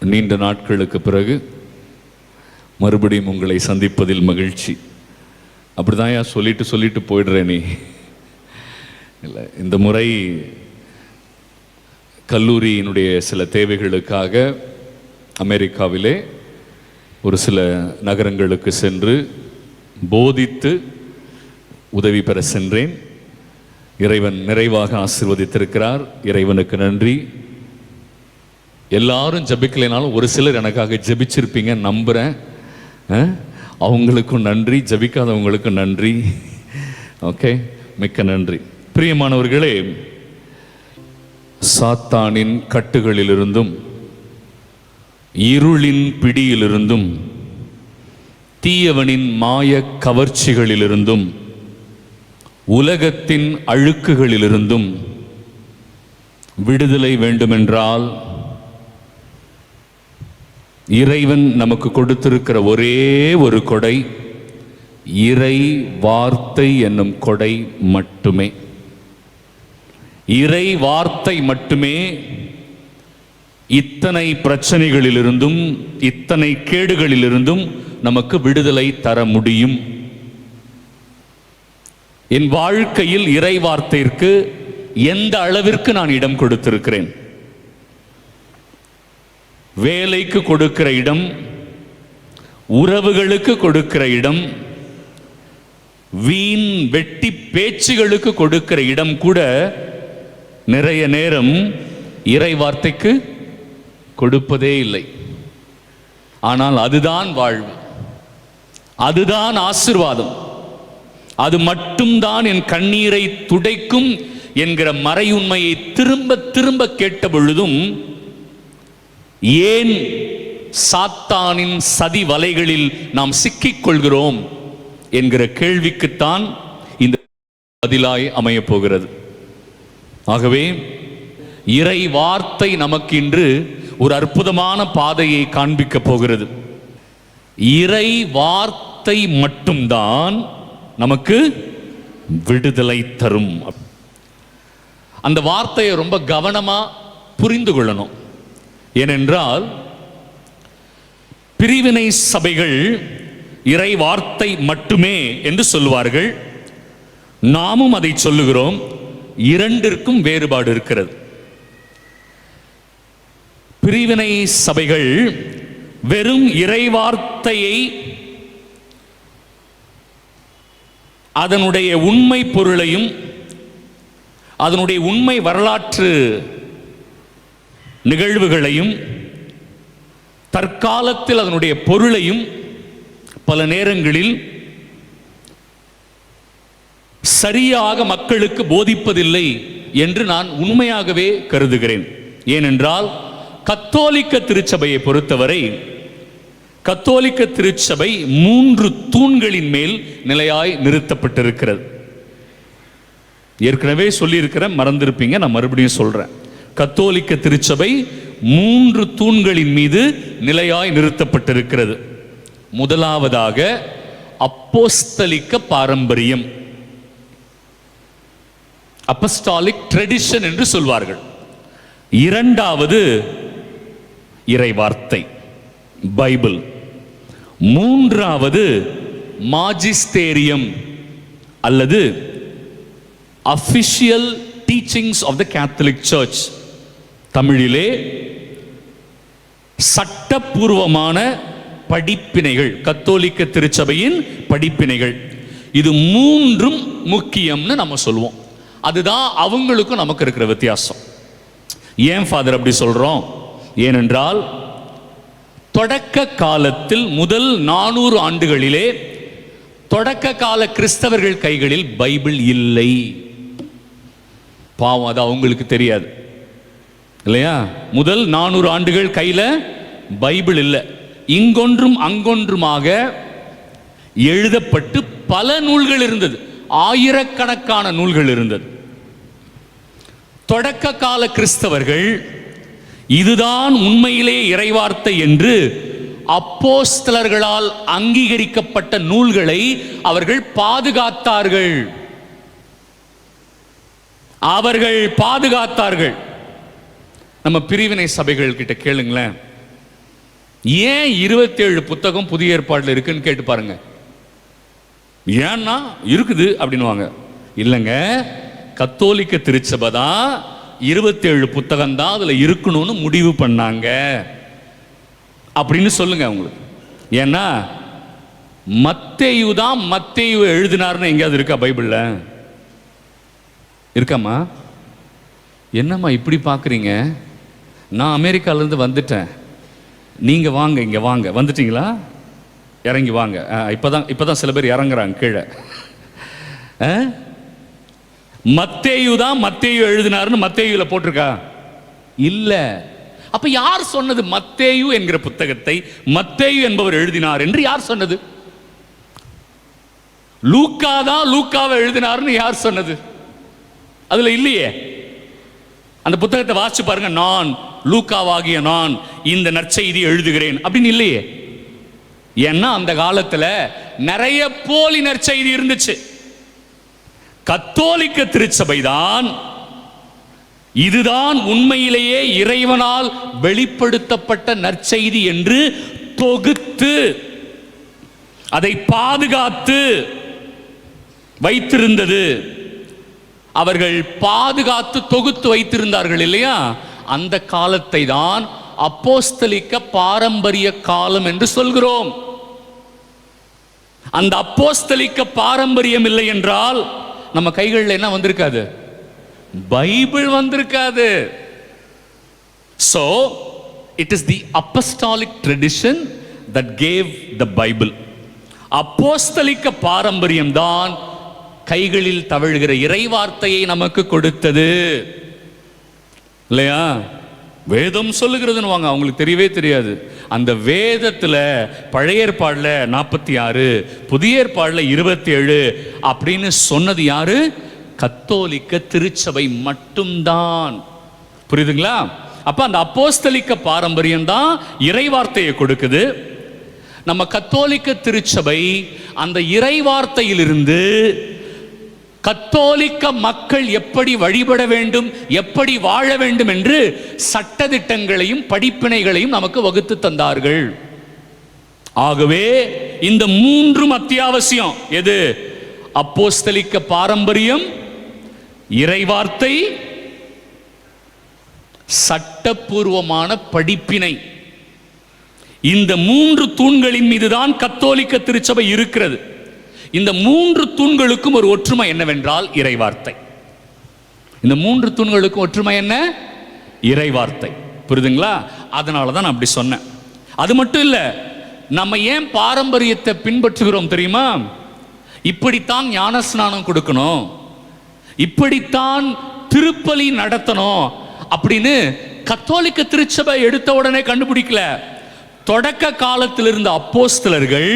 நீண்ட நாட்களுக்கு பிறகு மறுபடியும் உங்களை சந்திப்பதில் மகிழ்ச்சி. அப்படிதான் சொல்லிட்டு போயிடுறேன். நீ இல்லை, இந்த முறை கல்லூரியினுடைய சில தேவைகளுக்காக அமெரிக்காவிலே ஒரு சில நகரங்களுக்கு சென்று போதித்து உதவி பெற சென்றேன். இறைவன் நிறைவாக ஆசீர்வதித்திருக்கிறார். இறைவனுக்கு நன்றி. எல்லாரும் ஜபிக்கலைனாலும் ஒரு சிலர் எனக்காக ஜபிச்சிருப்பீங்க நம்புகிறேன். அவங்களுக்கும் நன்றி, ஜபிக்காதவங்களுக்கும் நன்றி. ஓகே, மிக்க நன்றி. பிரியமானவர்களே, சாத்தானின் கட்டுகளிலிருந்தும் இருளின் பிடியிலிருந்தும் தீயவனின் மாய கவர்ச்சிகளிலிருந்தும் உலகத்தின் அழுக்குகளிலிருந்தும் விடுதலை வேண்டுமென்றால் இறைவன் நமக்கு கொடுத்திருக்கிற ஒரே ஒரு கொடை இறை வார்த்தை என்னும் கொடை மட்டுமே. இறை வார்த்தை மட்டுமே இத்தனை பிரச்சனைகளிலிருந்தும் இத்தனை கேடுகளிலிருந்தும் நமக்கு விடுதலை தர முடியும். என் வாழ்க்கையில் இறை வார்த்தைக்கு எந்த அளவிற்கு நான் இடம் கொடுத்திருக்கிறேன்? வேலைக்கு கொடுக்கிற இடம், உறவுகளுக்கு கொடுக்கிற இடம், வீண் வெட்டி பேச்சுகளுக்கு கொடுக்கிற இடம் கூட நிறைய நேரம் இறை வார்த்தைக்கு கொடுப்பதே இல்லை. ஆனால் அதுதான் வாழ்வு, அதுதான் ஆசீர்வாதம், அது மட்டும்தான் என் கண்ணீரை துடைக்கும் என்கிற மறையுண்மையை திரும்ப திரும்ப கேட்ட பொழுதும் ஏன் சாத்தானின் சதி வலைகளில் நாம் சிக்கிக் கொள்கிறோம் என்கிற கேள்விக்குத்தான் இந்த பதிலாய் அமையப் போகிறது. ஆகவே இறை வார்த்தை நமக்கு இன்று ஒரு அற்புதமான பாதையை காண்பிக்க போகிறது. இறை வார்த்தை மட்டும்தான் நமக்கு விடுதலை தரும். அந்த வார்த்தையை ரொம்ப கவனமா புரிந்து கொள்ளணும். ஏனென்றால் பிரிவினை சபைகள் இறை வார்த்தை மட்டுமே என்று சொல்லுவார்கள். நாமும் அதை சொல்லுகிறோம். இரண்டிற்கும் வேறுபாடு இருக்கிறது. பிரிவினை சபைகள் வெறும் இறை வார்த்தையை அதனுடைய உண்மை பொருளையும் அதனுடைய உண்மை வரலாற்று நிகழ்வுகளையும் தற்காலத்தில் அதனுடைய பொருளையும் பல நேரங்களில் சரியாக மக்களுக்கு போதிப்பதில்லை என்று நான் உண்மையாகவே கருதுகிறேன். ஏனென்றால் கத்தோலிக்க திருச்சபையை பொறுத்தவரை கத்தோலிக்க திருச்சபை 3 தூண்களின் மேல் நிலையாய் நிறுத்தப்பட்டிருக்கிறது. ஏற்கனவே சொல்லியிருக்கிறேன், மறந்திருப்பீங்க, நான் மறுபடியும் சொல்றேன். கத்தோலிக்க திருச்சபை 3 தூண்களின் மீது நிலையாய் நிறுத்தப்பட்டிருக்கிறது. முதலாவதாக அப்போஸ்தலிக்க பாரம்பரியம், அப்போஸ்டாலிக் ட்ரெடிஷன் என்று சொல்வார்கள். இரண்டாவது இறை வார்த்தை, பைபிள். மூன்றாவது மாஜிஸ்டேரியம் அல்லது official teachings of the Catholic Church. தமிழிலே சட்டப்பூர்வமான படிப்பினைகள், கத்தோலிக்க திருச்சபையின் படிப்பினைகள். இது 3ம் முக்கியம்னு நம்ம சொல்லுவோம். அதுதான் அவங்களுக்கும் நமக்கு இருக்கிற வித்தியாசம். ஏன் ஃபாதர் அப்படி சொல்றோம்? ஏனென்றால் தொடக்க காலத்தில் முதல் 400 ஆண்டுகளிலே தொடக்க கால கிறிஸ்தவர்கள் கைகளில் பைபிள் இல்லை. பாவம், அது அவங்களுக்கு தெரியாது இல்லையா? முதல் 400 ஆண்டுகள் கையில பைபிள் இல்லை. இங்கொன்றும் அங்கொன்றுமாக எழுதப்பட்டு பல நூல்கள் இருந்தது, ஆயிரக்கணக்கான நூல்கள் இருந்தது. தொடக்க கால கிறிஸ்தவர்கள் இதுதான் உண்மையிலே இறைவார்த்தை என்று அப்போஸ்தலர்களால் அங்கீகரிக்கப்பட்ட நூல்களை அவர்கள் பாதுகாத்தார்கள். நம்ம பிரிவினை சபைகள் கிட்ட கேளுங்களேன், ஏன் 27 புத்தகம் புதிய ஏற்பாடுல இருக்குன்னு கேட்டு பாருங்க. ஏன்னா இருக்குது அப்படின்னுவாங்க. இல்லைங்க, கத்தோலிக்க திருச்சபை தான் 27 புத்தகம் தான் அதுல இருக்கணும்னு முடிவு பண்ணாங்க அப்படின்னு சொல்லுங்க உங்களுக்கு. ஏன்னா மத்தேயு தான் மத்தேயு எழுதினார்னு எங்கேயாவது இருக்கா பைபிள்ல? இருக்காமா? என்னம்மா இப்படி பார்க்குறீங்க? நான் அமெரிக்காவிலேருந்து வந்துட்டேன், நீங்கள் வாங்க, இங்கே வாங்க. வந்துட்டீங்களா? இறங்கி வாங்க. இப்போதான் சில பேர் இறங்குறாங்க கீழே. மத்தேயு தான் மத்தேயு எழுதினார்னு மத்தேயுல போட்டிருக்கா? இல்லை. அப்ப யார் சொன்னது மத்தேயு என்கிற புத்தகத்தை மத்தேயு என்பவர் எழுதினார் என்று யார் சொன்னது? லூக்கா தான் லூக்காவை எழுதினார்னு யார் சொன்னது? அதுல இல்லையே. அந்த புத்தகத்தை வாசிச்சு பாருங்க. நான் லூக்காவாகிய நான் இந்த நற்செய்தி எழுதுகிறேன் அப்படின்னு இல்லையே. ஏன்னா அந்த காலத்துல நிறைய போலி நற்செய்தி இருந்துச்சு. கத்தோலிக்க திருச்சபை தான் இதுதான் உண்மையிலேயே இறைவனால் வெளிப்படுத்தப்பட்ட நற்செய்தி என்று தொகுத்து அதை பாதுகாத்து வைத்திருந்தது. அவர்கள் பாதுகாத்து தொகுத்து வைத்திருந்தார்கள் இல்லையா? அந்த காலத்தை தான் அப்போஸ்தலிக்க பாரம்பரிய காலம் என்று சொல்கிறோம். அந்த அப்போஸ்தலிக்க பாரம்பரியம் இல்லை என்றால் நம்ம கைகளில் என்ன வந்திருக்காது? பைபிள் வந்திருக்காது. So it is the apostolic tradition that gave the Bible. அப்போஸ்தலிக்க பாரம்பரியம் தான் கைகளில் தவழுகிற இறைவார்த்தையை நமக்கு கொடுத்தது இல்லையா? வேதம் சொல்லுகிறதுன்னு வாங்க, அவங்களுக்கு தெரியவே தெரியாது. அந்த வேதத்தில் பழைய ஏற்பாடுல 46, புதிய ஏற்பாடுல 27 அப்படின்னு சொன்னது யாரு? கத்தோலிக்க திருச்சபை மட்டும்தான். புரியுதுங்களா? அப்ப அந்த அப்போஸ்தலிக்க பாரம்பரியம் தான் இறைவார்த்தையை கொடுக்குது. நம்ம கத்தோலிக்க திருச்சபை அந்த இறைவார்த்தையிலிருந்து கத்தோலிக்க மக்கள் எப்படி வழிபட வேண்டும், எப்படி வாழ வேண்டும் என்று சட்டதிட்டங்களையும் படிப்பினைகளையும் நமக்கு வகுத்து தந்தார்கள். ஆகவே இந்த மூன்றும் அத்தியாவசியம். எது? அப்போஸ்தலிக்க பாரம்பரியம், இறைவார்த்தை, சட்டப்பூர்வமான படிப்பினை. இந்த மூன்று தூண்களின் மீதுதான் கத்தோலிக்க திருச்சபை இருக்கிறது. இந்த மூன்று தூண்களுக்கும் ஒரு ஒற்றுமை என்னவென்றால் இறைவார்த்தை. இந்த மூன்று தூண்களுக்கும் ஒற்றுமை என்ன? இறைவார்த்தை. புரியுதுங்களா? அதனால தான் நான் அப்படி சொன்னேன். அது மட்டும் இல்ல, நம்ம ஏன் பாரம்பரியத்தை பின்பற்றுகிறோம் தெரியுமா? இப்படித்தான் ஞானஸ்நானம் கொடுக்கணும், இப்படித்தான் திருப்பலி நடத்தணும் அப்படின்னு கத்தோலிக்க திருச்சபை எடுத்த உடனே கண்டுபிடிக்கல. தொடக்க காலத்தில் இருந்த அப்போஸ்தலர்கள்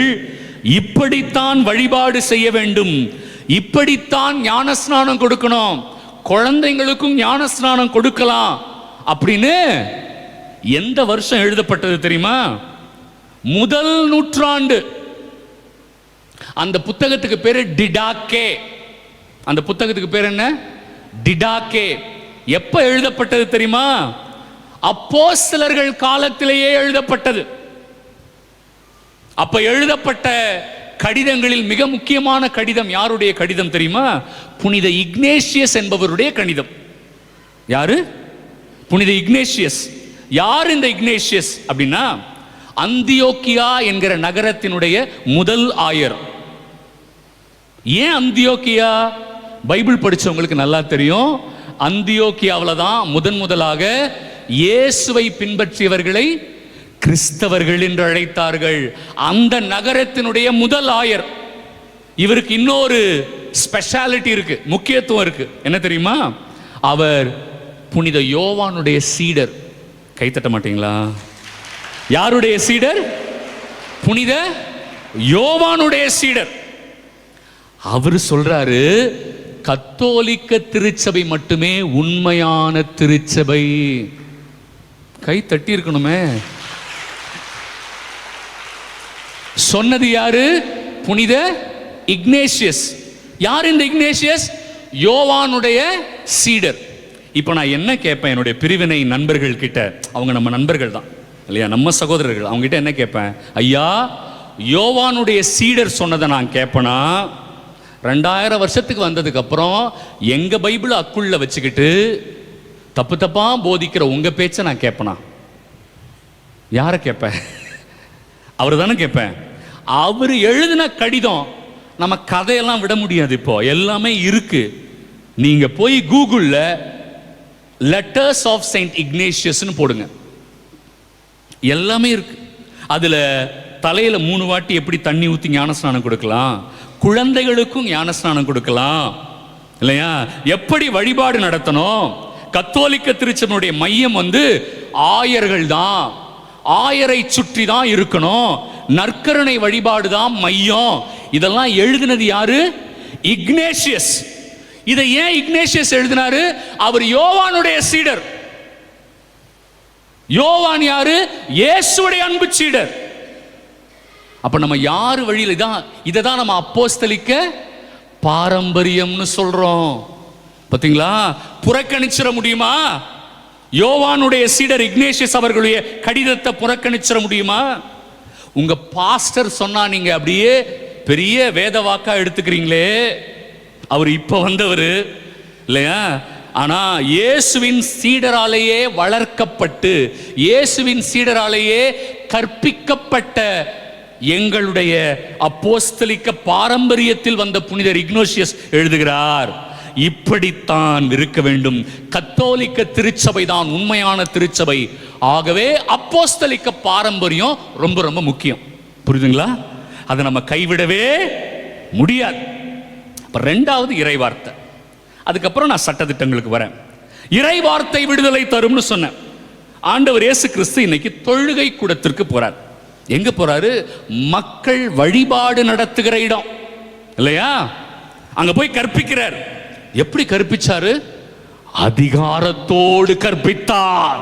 இப்படித்தான் வழிபாடு செய்ய வேண்டும், இப்படித்தான் ஞானஸ்நானம் கொடுக்கணும், குழந்தைங்களுக்கும் ஞானஸ்நானம் கொடுக்கலாம் அப்படின்னு எந்த வருஷம் எழுதப்பட்டது தெரியுமா? முதல் நூற்றாண்டு. அந்த புத்தகத்துக்கு பேரு டிடாக்கே. அந்த புத்தகத்துக்கு பேர் என்ன? டிடாக்கே. எப்ப எழுதப்பட்டது தெரியுமா? அப்போஸ்தலர்கள் காலத்திலேயே எழுதப்பட்டது. அப்ப எழுதப்பட்ட கடிதங்களில் மிக முக்கியமான கடிதம் யாருடைய கடிதம் தெரியுமா? புனித இக்னேஷியஸ் என்பவருடைய கடிதம். யாரு? புனித இக்னேஷியஸ். யார் இந்த இக்னேஷியஸ் அப்படின்னா, அந்தியோக்கியா என்கிற நகரத்தினுடைய முதல் ஆயர். ஏன் அந்தியோக்கியா? பைபிள் படிச்சவங்களுக்கு நல்லா தெரியும். அந்தியோக்கியாவில் தான் முதலாக இயேசுவை பின்பற்றியவர்களை கிறிஸ்தவர்கள் என்று அழைத்தார்கள். அந்த நகரத்தினுடைய முதல் ஆயர். இவருக்கு இன்னொரு ஸ்பெஷாலிட்டி இருக்கு, முக்கியத்துவம் இருக்கு. என்ன தெரியுமா? அவர் புனித யோவானுடைய சீடர். கைத்தட்ட மாட்டீங்களா? யாருடைய சீடர்? புனித யோவானுடைய சீடர். அவர் சொல்றாரு, கத்தோலிக்க திருச்சபை மட்டுமே உண்மையான திருச்சபை. கை தட்டி இருக்கணுமே. சொன்னது யாரு? புனித இக்னேஷியஸ். யார் இந்த இக்னேஷியஸ்? யோவானுடைய சீடர். இப்போ நான் என்ன கேட்பேன் என்னுடைய பிரிவினை நண்பர்கள் கிட்ட, அவங்க நம்ம நண்பர்கள் தான் இல்லையா, நம்ம சகோதரர்கள். அவங்ககிட்ட என்ன கேட்பேன், ஐயா யோவானுடைய சீடர் சொன்னதை நான் கேட்பேனா, 2000 வருஷத்துக்கு வந்ததுக்கு அப்புறம் எங்க பைபிளை அக்குள்ள வச்சுக்கிட்டு தப்பு தப்பா போதிக்கிற உங்க பேச்சை நான் கேட்பேனா? யாரை கேட்பேன்? அவர் தானே கேட்பேன். அவர் எழுதின கடிதம், நம்ம கதையெல்லாம் விட முடியாது. இப்போ எல்லாமே இருக்கு. நீங்க போய் கூகுள்ல லெட்டர்ஸ் ஆஃப் செயின்ட் இக்னேஷியஸ்னு போடுங்க, எல்லாமே இருக்கு. அதுல தலையில 3 வாட்டி எப்படி தண்ணி ஊற்றி ஞானஸ்நானம் கொடுக்கலாம், குழந்தைகளுக்கும் ஞானஸ்நானம் கொடுக்கலாம் இல்லையா, எப்படி வழிபாடு நடத்தணும். கத்தோலிக்க திருச்சபையுடைய மையம் ஆயர்கள் தான், ஆயரை சுற்றி தான் இருக்கணும், நற்கருணை வழிபாடு தான் மையம். இதெல்லாம் எழுதினது யாரு? இக்னேஷியஸ். இதை ஏன் இக்னேஷியஸ் எழுதினாரு? அவர் யோவானுடைய சீடர். யோவான் யாரு? இயேசுவுடைய அன்பு சீடர். அப்ப நம்ம யாரு வழியில் இதை தான் நம்ம அப்போஸ்தலிக்க பாரம்பரியம்னு சொல்றோம். பாத்தீங்களா? புறக்கணிச்சிட முடியுமா? யோவானுடைய சீடர் இக்னேஷியஸ் அவர்களுடைய கடிதத்தை புறக்கணிச்சிட முடியுமா? உங்க பாஸ்டர் சொன்னா நீங்க அப்படியே பெரிய வேத வாக்கா எடுத்துக்கிறீங்களே. அவர் இப்ப வந்தவர் இல்லையா, ஆனா இயேசுவின் சீடராலேயே வளர்க்கப்பட்டு இயேசுவின் சீடராலேயே கற்பிக்கப்பட்ட எங்களுடைய அப்போஸ்தலிக்க பாரம்பரியத்தில் வந்த புனிதர் இக்னேஷியஸ் எழுதுகிறார், இப்படித்தான் இருக்க வேண்டும். கத்தோலிக்க திருச்சபை தான் உண்மையான திருச்சபை. ஆகவே அப்போஸ்தலிக்க பாரம்பரியம் ரொம்ப ரொம்ப முக்கியம். புரியுதுங்களா? அதை நம்ம கைவிடவே முடியாது. அப்ப 2வது இறைவார்த்தை. அதுக்கப்புறம் நான் சட்டதிட்டங்களுக்கு வரேன். இறைவார்த்தை விடுதலை தரும்னு சொன்னேன். ஆண்டவர் இயேசு கிறிஸ்து இன்னைக்கு தொழுகை கூடத்திற்கு போறார். எங்க போறாரு? மக்கள் வழிபாடு நடத்துகிற இடம் இல்லையா, அங்க போய் கற்பிக்கிறார். எப்படி கற்பிச்சாரு? அதிகாரத்தோடு கற்பித்தார்.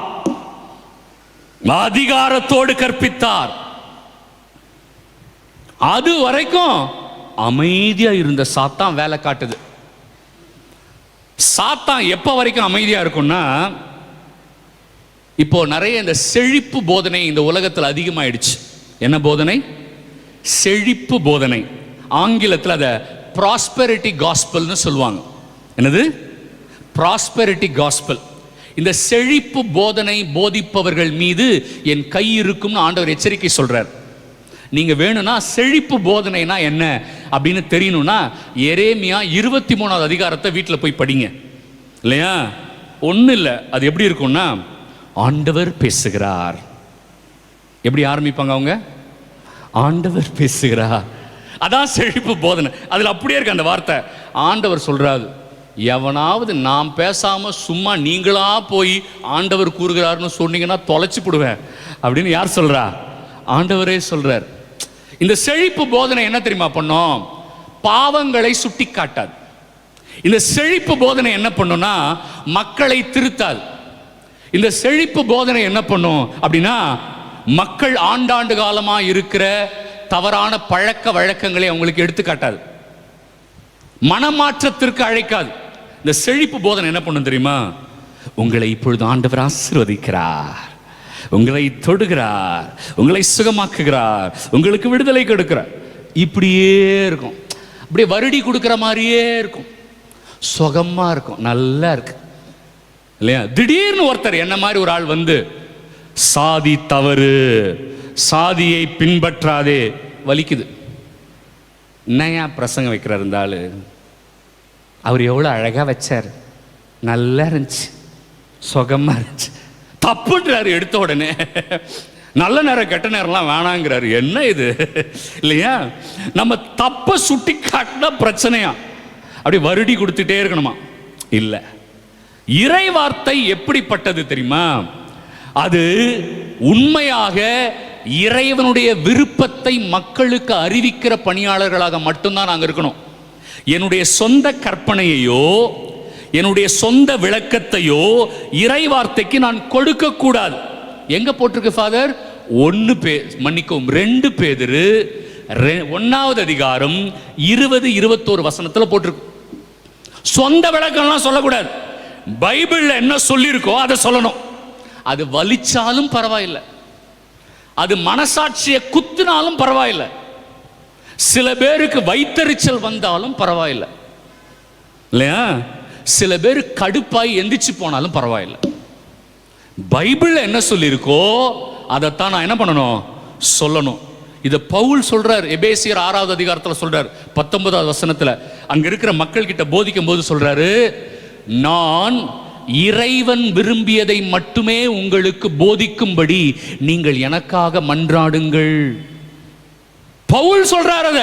அதிகாரத்தோடு கற்பித்தார். அது வரைக்கும் அமைதியா இருந்த சாத்தான் வேலை காட்டுது. சாத்தான் எப்ப வரைக்கும் அமைதியா இருக்கும்னா, இப்போ நிறைய இந்த செழிப்பு போதனை இந்த உலகத்தில் அதிகமாயிடுச்சு. என்ன போதனை? செழிப்பு போதனை. ஆங்கிலத்தில் அதை ப்ராஸ்பெரிட்டி காஸ்பல்னு சொல்லுவாங்க. என்னது? Prosperity gospel. இந்த செழிப்பு போதனை போதிப்பவர்கள் மீது என் கை இருக்கும்னு ஆண்டவர் எச்சரிக்கை சொல்றார். நீங்க வேணும்னா செழிப்பு போதனைனா என்ன அப்படின்னு தெரியணும்னா எரேமியா 23வது அதிகாரத்தை வீட்டில் போய் படிங்க இல்லையா. ஒன்றும் இல்லை, அது எப்படி இருக்கும்னா, ஆண்டவர் பேசுகிறார். எப்படி ஆரம்பிப்பாங்க அவங்க? ஆண்டவர் பேசுகிறார். அதான் செழிப்பு போதனை. அதில் அப்படியே இருக்கு அந்த வார்த்தை. ஆண்டவர் சொல்றாரு, எவனாவது நான் பேசாம சும்மா நீங்களா போய் ஆண்டவர் கூறுகிறார்னு சொன்னீங்கன்னா தொலைச்சு போடுவேன் அப்படின்னு யார் சொல்றா? ஆண்டவரே சொல்றார். இந்த செழிப்பு போதனை என்ன தெரியுமா பண்ணும்? பாவங்களை சுட்டி காட்டாது. இந்த செழிப்பு போதனை என்ன பண்ணும்னா மக்களை திருத்தாது. இந்த செழிப்பு போதனை என்ன பண்ணும் அப்படின்னா மக்கள் ஆண்டாண்டு காலமா இருக்கிற தவறான பழக்க வழக்கங்களை அவங்களுக்கு எடுத்து காட்டாது, மனமாற்றத்திற்கு அழைக்காது. இந்த செழிப்பு போதனை என்ன பண்ணும் தெரியுமா? உங்களை இப்பொழுது ஆண்டவர் ஆசீர்வதிக்கிறார், உங்களை தொடுகிறார், உங்களை சுகமாக்குகிறார், உங்களுக்கு விடுதலை கொடுக்கிறார். இப்படியே இருக்கும். அப்படியே வருடி கொடுக்கிற மாதிரியே இருக்கும், சுகமா இருக்கும், நல்லா இருக்கு இல்லையா. திடீர்னு ஒருத்தர் என்ன மாதிரி ஒரு ஆள் சாதி தவறு, சாதியை பின்பற்றாதே, வலிக்குது. என்னையா பிரசங்கம் வைக்கிறார் இந்த ஆளு? அவர் எவ்வளோ அழகா வச்சார், நல்லா இருந்துச்சு, சுகமா இருந்துச்சு. தப்புன்றாரு எடுத்த உடனே. நல்ல நேரம் கெட்ட நேரம்லாம் வேணாங்கிறாரு. என்ன இது இல்லையா? நம்ம தப்ப சுட்டி காட்டினா பிரச்சனையா? அப்படி வருடி கொடுத்துட்டே இருக்கணுமா? இல்லை. இறை வார்த்தை எப்படிப்பட்டது தெரியுமா? அது உண்மையாக இறைவனுடைய விருப்பத்தை மக்களுக்கு அறிவிக்கிற பணியாளர்களாக மட்டும்தான் நாங்கள் இருக்கணும். என்னுடைய சொந்த கற்பனையையோ என்னுடைய சொந்த விளக்கத்தையோ இறை வார்த்தைக்கு நான் கொடுக்க கூடாது. எங்க போட்டிருக்கு ஃபாதர்? 2 பேதுரு 1வது அதிகாரம் 20-21 வசனத்தில் போட்டிருக்கு. சொந்த விளக்கம்லாம் சொல்லக்கூடாது. பைபிள்ல என்ன சொல்லியிருக்கோ அதை சொல்லணும். அது வலிச்சாலும் பரவாயில்லை, அது மனசாட்சியை குத்தினாலும் பரவாயில்லை, சில பேருக்கு வைத்தறிச்சல் வந்தாலும் பரவாயில்லை இல்லையா, சில பேர் கடுப்பாய் எந்திரிச்சு போனாலும் பரவாயில்லை. பைபிள் என்ன சொல்லியிருக்கோ அதைத்தான் நான் என்ன பண்ணணும், சொல்லணும். இதை பவுல் சொல்றார், எபேசியர் 6வது அதிகாரத்தில் சொல்றார் 19வது வசனத்தில். அங்க இருக்கிற மக்கள் கிட்ட போதிக்கும் போது சொல்றாரு, நான் இறைவன் விரும்பியதை மட்டுமே உங்களுக்கு போதிக்கும்படி நீங்கள் எனக்காக மன்றாடுங்கள். பவுல் சொல்றார். அத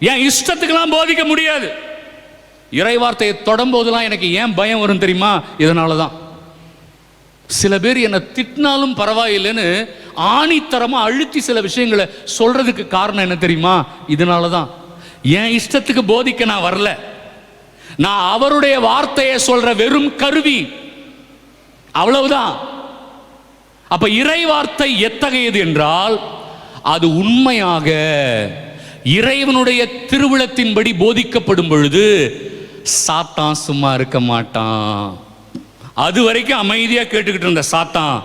என் இஷ்டத்துக்கெல்லாம் போதிக்க முடியாது. இறைவார்த்தையை தொடரும்போதெல்லாம் எனக்கு ஏன் பயம் வரும் தெரியுமா? இதனாலதான். சில பேர் என்னை திட்டினாலும் பரவாயில்லைன்னு ஆணித்தரமா அழுத்தி சில விஷயங்களை சொல்றதுக்கு காரணம் என்ன தெரியுமா? இதனாலதான். என் இஷ்டத்துக்கு போதிக்க நான் வரல, நான் அவருடைய வார்த்தையை சொல்ற வெறும் கருவி, அவ்வளவுதான். அப்ப இறை வார்த்தை எத்தகையது என்றால், அது உண்மையாக இறைவனுடைய திருவிழத்தின்படி போதிக்கப்படும் பொழுது சாத்தான் சும்மா இருக்க மாட்டான். அது வரைக்கும் அமைதியா கேட்டுக்கிட்டு இருந்த சாத்தான்,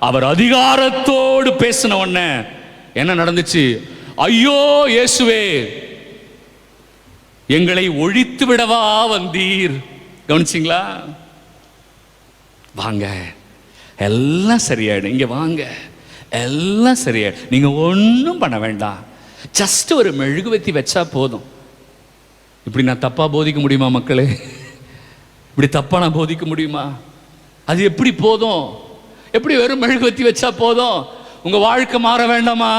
அவர் அதிகாரத்தோடு பேசின உடனே என்ன நடந்துச்சு? ஐயோ இயேசுவே, எங்களை ஒழித்து விடவா வந்தீர்? கவனிச்சிங்களா? வாங்க, எல்லாம் சரியாயிடும், இங்க வாங்க, எல்லாம் சரியாயிடும், நீங்க ஒன்றும் பண்ண வேண்டாம், ஜஸ்ட் ஒரு மெழுகுவத்தி வச்சா போதும். இப்படி நான் தப்பா போதிக்க முடியுமா மக்களே? இப்படி தப்பா நான் போதிக்க முடியுமா? அது எப்படி போதும்? எப்படி வெறும் மெழுகுவத்தி வச்சா போதும்? உங்க வாழ்க்கை மாற வேண்டாமா?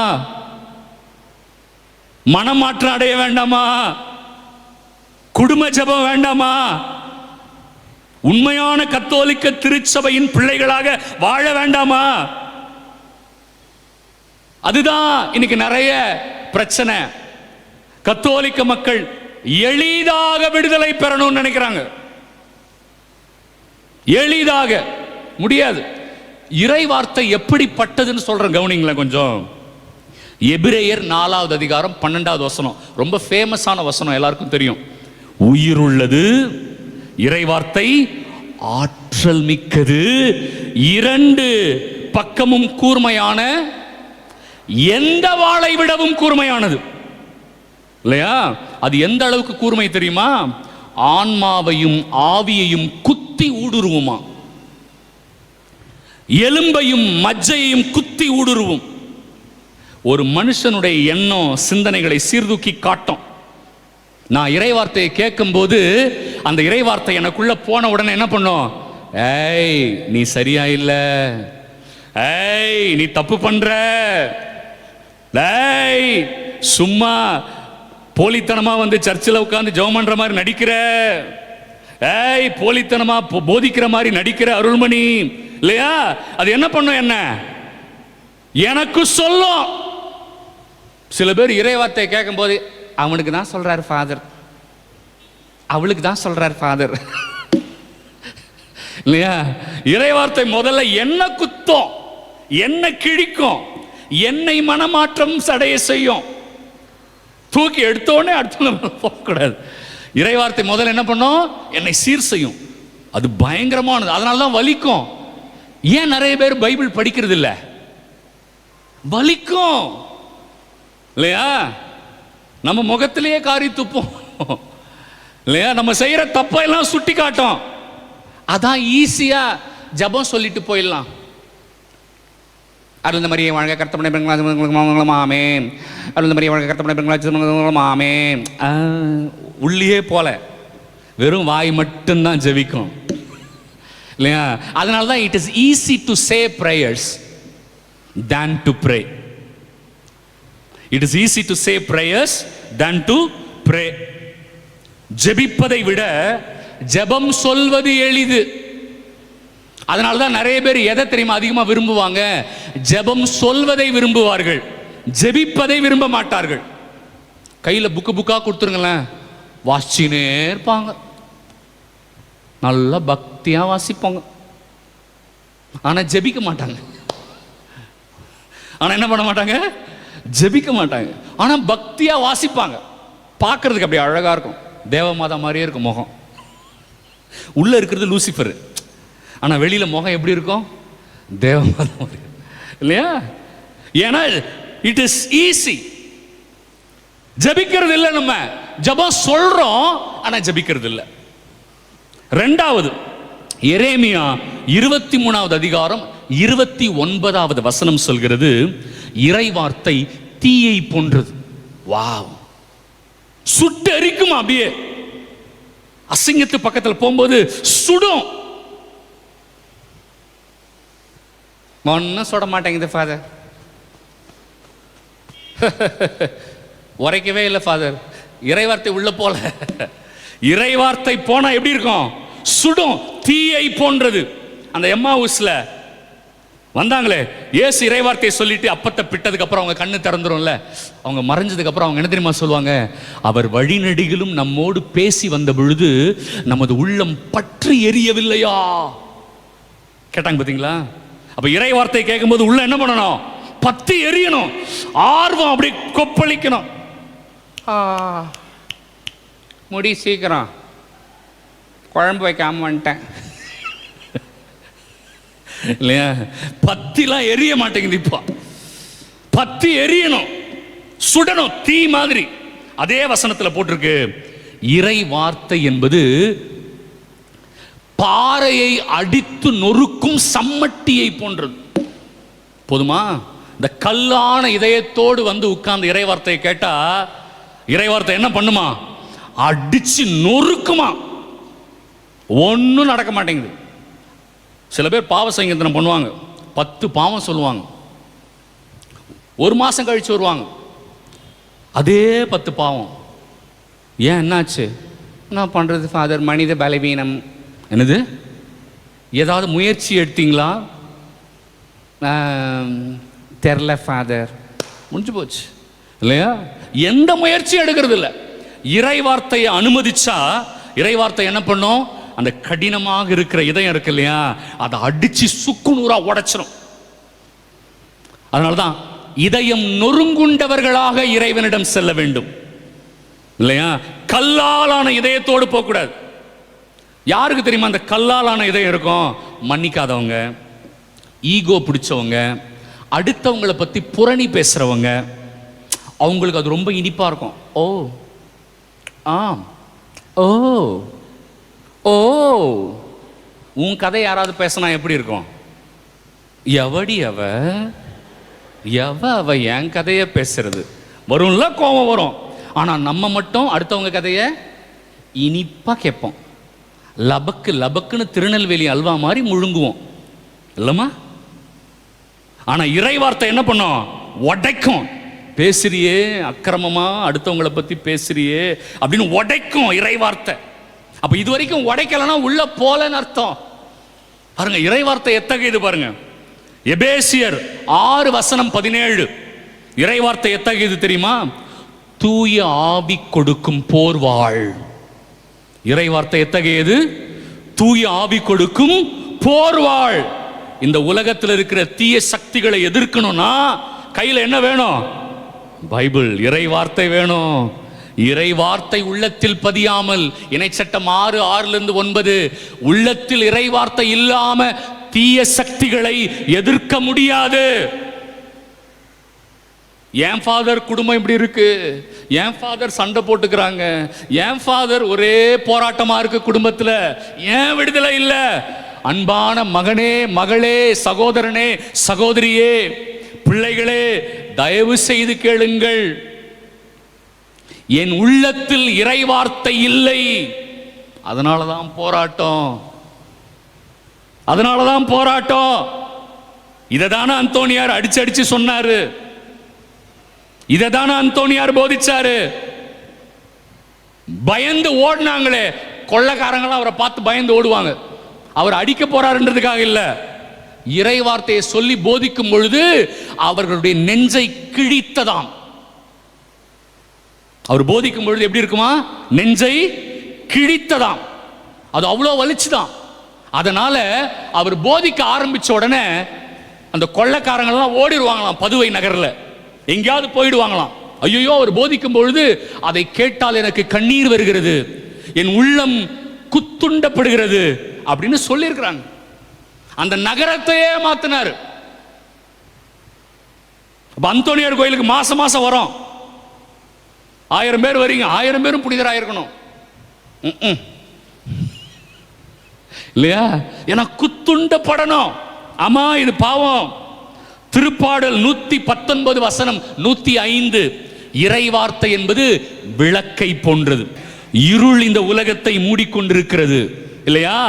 மனமாற்றம் அடைய வேண்டாமா? குடும்ப ஜெபம் வேண்டாமா? உண்மையான கத்தோலிக்க திருச்சபையின் பிள்ளைகளாக வாழ வேண்டாமா? அதுதான் இன்னைக்கு நிறைய பிரச்சனை. கத்தோலிக்க மக்கள் எளிதாக விடுதலை பெறணும்னு நினைக்கிறாங்க. எளிதாக முடியாது. இறை வார்த்தை எப்படிப்பட்டதுன்னு சொல்றேன், கவனிங்களேன் கொஞ்சம். எபிரேயர் 4வது அதிகாரம் 12வது வசனம், ரொம்ப ஃபேமஸான வசனம், எல்லாருக்கும் தெரியும். உயிர் உள்ளது, இறை வார்த்தை ஆற்றல் மிக்கது, 2 பக்கமும் கூர்மையான, எந்த வாளை விடவும் கூர்மையானது. இல்லையா? அது எந்த அளவுக்கு கூர்மை தெரியுமா? ஆன்மாவையும் ஆவியையும் குத்தி ஊடுருவுமா, எலும்பையும் மஜ்ஜையையும் குத்தி ஊடுருவும். ஒரு மனுஷனுடைய எண்ணம் சிந்தனைகளை சீர்தூக்கி காட்டும். நான் இறைவார்த்தையை கேட்கும் போது அந்த இறைவார்த்தை எனக்குள்ள போன உடனே என்ன பண்ணும்? ஏய் நீ சரியா இல்ல, ஏய் நீ தப்பு பண்ற, ஏய் சும்மா போலித்தனமா வந்து சர்ச்சில் உட்கார்ந்து ஜெபம் பண்ற மாதிரி நடிக்கிற, ஏய் போலித்தனமா போதிக்கிற மாதிரி நடிக்கிற அருள்மணி, இல்லையா? அது என்ன பண்ணும்? என்ன எனக்கு சொல்லும். சில பேர் இறைவார்த்தையை கேட்கும் போது, அவனுக்கு தான் சொல்றாரு ஃபாதர், அவளுக்கு தான் சொல்றாரு ஃபாதர், இல்லையா? இறைவார்த்தை முதல்ல என்ன குத்தம், என்ன கிழிக்கும், என்னை மனமாற்றம் அடைய செய்யும். தூக்கி எடுத்தோடனே அடுத்த போகக்கூடாது. இறைவார்த்தை முதல்ல என்ன பண்ணும்? என்னை சீர் செய்யும். அது பயங்கரமானது, அதனால தான் வலிக்கும். ஏன் நிறைய பேர் பைபிள் படிக்கிறது இல்லை? வலிக்கும் இல்லையா? நம்ம முகத்திலேயே காரி துப்போம் இல்லையா? நம்ம செய்யற தப்பெல்லாம் சுட்டி காட்டும். அதான் ஈஸியா ஜபம் சொல்லிட்டு போயிடலாம். அருள் மரியை வாழ்க கர்த்தருடைய மாமே, அருள் மரியை வாழ்க கர்த்தருடைய மாமே. உள்ளே போல வெறும் வாய் மட்டும்தான் ஜெபிக்கும் இல்லையா? அதனால தான் it is easy to say prayers than to pray. It is easy to say prayers than to pray. ஜெபிப்பதை விட ஜெபம் சொல்வது எளிது. அதனால தான் நிறைய பேர் எதை தெரியுமா அதிகமாக விரும்புவாங்க? ஜெபம் சொல்வதை விரும்புவார்கள், ஜெபிப்பதை விரும்ப மாட்டார்கள். கையில் புக்கா கொடுத்துருங்களேன், வாசிச்சுனே இருப்பாங்க, நல்லா பக்தியாக வாசிப்பாங்க, ஆனால் ஜெபிக்க மாட்டாங்க. ஆனால் என்ன பண்ண மாட்டாங்க? ஜெபிக்க மாட்டாங்க. ஆனால் பக்தியாக வாசிப்பாங்க. பார்க்கறதுக்கு அப்படி அழகாக இருக்கும், தேவமாதா மாதிரியே இருக்கும் முகம். உள்ளே இருக்கிறது லூசிஃபர், ஆனால் வெளியில் முகம் எப்படி இருக்கும்? தேவமாதா மாதிரி, இல்லையா? ஏன்னா இட் இஸ் ஈஸி. ஜபிக்கிறது இல்லை, நம்ம ஜபம் சொல்றோம் ஆனா ஜபிக்கிறது இல்லை. இரண்டாவது, எரேமியா 23வது அதிகாரம் 29வது வசனம் சொல்கிறது, இறை வார்த்தை தீயை போன்றது. வாவ், சுட்டு எரிக்கும். அப்படியே அசிங்கத்து பக்கத்தில் போகும்போது சுடும். ஒன்னும் சுட மாட்டேங்குது ஃபாதர், உரைக்கவே இல்லை ஃபாதர். இறைவார்த்தை உள்ள போல. இறைவார்த்தை போனா எப்படி இருக்கும்? சுடும், தீயை போன்றது. அந்த எம்மாவுஸ்ல வந்தாங்களே, இயேசு இறைவார்த்தையை சொல்லிட்டு அப்பத்தை பிட்டதுக்கு அப்புறம் அவங்க கண்ணு திறந்துரும்ல, அவங்க மறைஞ்சதுக்கு அப்புறம் அவங்க என்ன தெரியுமா சொல்லுவாங்க? அவர் வழிநெடுகிலும் நம்மோடு பேசி வந்த பொழுது நமது உள்ளம் பற்றி எரியவில்லையா? கேட்டாங்க பாத்தீங்களா? அப்ப இறைவார்த்தையை கேட்கும்போது உள்ள என்ன பண்ணணும்? பத்தி எரியணும், ஆர்வம் அப்படி கொப்பளிக்கணும். முடி சீக்கிரம், குழம்பு வைக்காம வந்துட்டேன் இல்லையா? பத்திலாம் எரிய மாட்டேங்குது. இப்போ பத்தி எரியணும், சுடணும், தீ மாதிரி. அதே வசனத்தில் போட்டிருக்கு, இறை வார்த்தை என்பது பாறையை அடித்து நொறுக்கும் சம்மட்டியை போன்றது. போதுமா? இந்த கல்லான இதயத்தோடு வந்து உட்கார்ந்து இறை வார்த்தையை கேட்டா, இறை வார்த்தை என்ன பண்ணுமா? அடிச்சு நொறுக்குமா. ஒன்றும் நடக்க மாட்டேங்குது. சில பேர் பாவ சங்கீதனம் பண்ணுவாங்க, 10 பாவம் சொல்லுவாங்க, ஒரு மாசம் கழிச்சு வருவாங்க, அதே 10 பாவம். ஏன், என்னாச்சு? என்ன பண்றது ஃபாதர், மனித பலவீனம். என்னது? ஏதாவது முயற்சி எடுத்தீங்களா? தெரில ஃபாதர். முடிஞ்சு போச்சு இல்லையா? எந்த முயற்சியும் எடுக்கிறது இல்லை. இறை வார்த்தையை அனுமதிச்சா இறை வார்த்தை என்ன பண்ணும்? அந்த கடினமாக இருக்கிற இதயம் இருக்கு இல்லையா, அதை அடிச்சு சுக்குநூறா உடைச்சிடும். அதனால்தான் இதயம் நொறுங்குண்டவர்களாக இறைவனிடம் செல்ல வேண்டும் இல்லையா? கல்லாலான இதயத்தோடு போகக்கூடாது. யாருக்கு தெரியுமா அந்த கல்லாலான இதயம் இருக்கும்? மன்னிக்காதவங்க, ஈகோ பிடிச்சவங்க, அடுத்தவங்களை பத்தி புரணி பேசுறவங்க. அவங்களுக்கு அது ரொம்ப இனிப்பா இருக்கும். ஓ ஆம், ஓ ஓ, உன் கதை யாராவது பேசினா எப்படி இருக்கும்? எவடி அவ, அவ என் கதையை பேசுறது வரும்ல, கோபம் வரும். ஆனா நம்ம மட்டும் அடுத்தவங்க கதையை இனிப்பா கேட்போம். லபக்கு லபக்குன்னு திருநெல்வேலி அல்வா மாதிரி முழுங்குவோம் இல்லமா? ஆனா இறை வார்த்தை என்ன பண்ணும்? உடைக்கும். பேசுறியே அக்கிரமமா, அடுத்தவங்களை பத்தி பேசுறியே அப்படின்னு உடைக்கும் இறை வார்த்தை. அப்ப இது வரைக்கும் உடைக்கலன்னா உள்ள போலன்னு அர்த்தம். பாருங்க இறை வார்த்தை எத்தகையது பாருங்க. எபேசியர் 6:17 இறை வார்த்தை எத்தகையது தெரியுமா? தூய ஆவி கொடுக்கும் போர்வாள். இறை வார்த்தை எத்தகையது? தூய ஆவி கொடுக்கும் போர்வாள். இந்த உலகத்தில் இருக்கிற தீய சக்திகளை எதிர்க்கணும்னா கையில் என்ன வேணும்? பைபிள், இறை வார்த்தை வேணும். இறை வார்த்தை உள்ளத்தில் பதியாமல், இணைச்சட்டம் 6:6-9, உள்ளத்தில் இறை வார்த்தை இல்லாம தீய சக்திகளை எதிர்க்க முடியாது. என் ஃபாதர் குடும்பம் இப்படி இருக்கு, என் ஃபாதர் சண்டை போட்டுக்கிறாங்க, என் ஃபாதர் ஒரே போராட்டமா இருக்கு குடும்பத்தில், ஏன் விடுதலை இல்லை? அன்பான மகனே, மகளே, சகோதரனே, சகோதரியே, பிள்ளைகளே, தயவு செய்து கேளுங்கள். என் உள்ளத்தில் இறை வார்த்தை இல்லை, அதனாலதான் போராட்டம், அதனாலதான் போராட்டம். இததான அந்தோனியார் அடிச்சு அடிச்சு சொன்னாரு, இததான அந்தோனியார் போதிச்சாரு. பயந்து ஓடினாங்களே கொள்ளைக்காரங்களும் அவரை பார்த்து பயந்து ஓடுவாங்க. அவர் அடிக்க போறாருன்றதுக்காக இல்ல, இறை வார்த்தையை சொல்லி போதிக்கும் பொழுது அவர்களுடைய நெஞ்சை கிழித்ததாம். அவர் போதிக்கும் பொழுது எப்படி இருக்குமா? நெஞ்சை கிழித்ததாம். அது அவ்வளோ வலிச்சுதான். அதனால அவர் போதிக்க ஆரம்பிச்ச உடனே அந்த கொள்ளைக்காரங்கள்லாம் ஓடிடுவாங்களாம். பதுவை நகர்ல எங்கேயாவது போயிடுவாங்களாம். ஐயோ, அவர் போதிக்கும் பொழுது அதை கேட்டால் எனக்கு கண்ணீர் வருகிறது, என் உள்ளம் குத்துண்டப்படுகிறது அப்படின்னு சொல்லியிருக்கிறாங்க. அந்த நகரத்தையே மாத்தினார். அப்ப அந்தோனியார் கோயிலுக்கு மாசம் மாசம் வரும். 1000 பேர் வரீங்க, 1000 பேரும் புனிதராக இருக்கணும் இல்லையா? ஏன்னா குத்துண்ட படணும். ஆமா, இது பாவம். திருப்பாடல் 119 வசனம் 105, இறை வார்த்தை என்பது விளக்கை போன்றது. இருள் இந்த உலகத்தை மூடிக்கொண்டிருக்கிறது இல்லையா?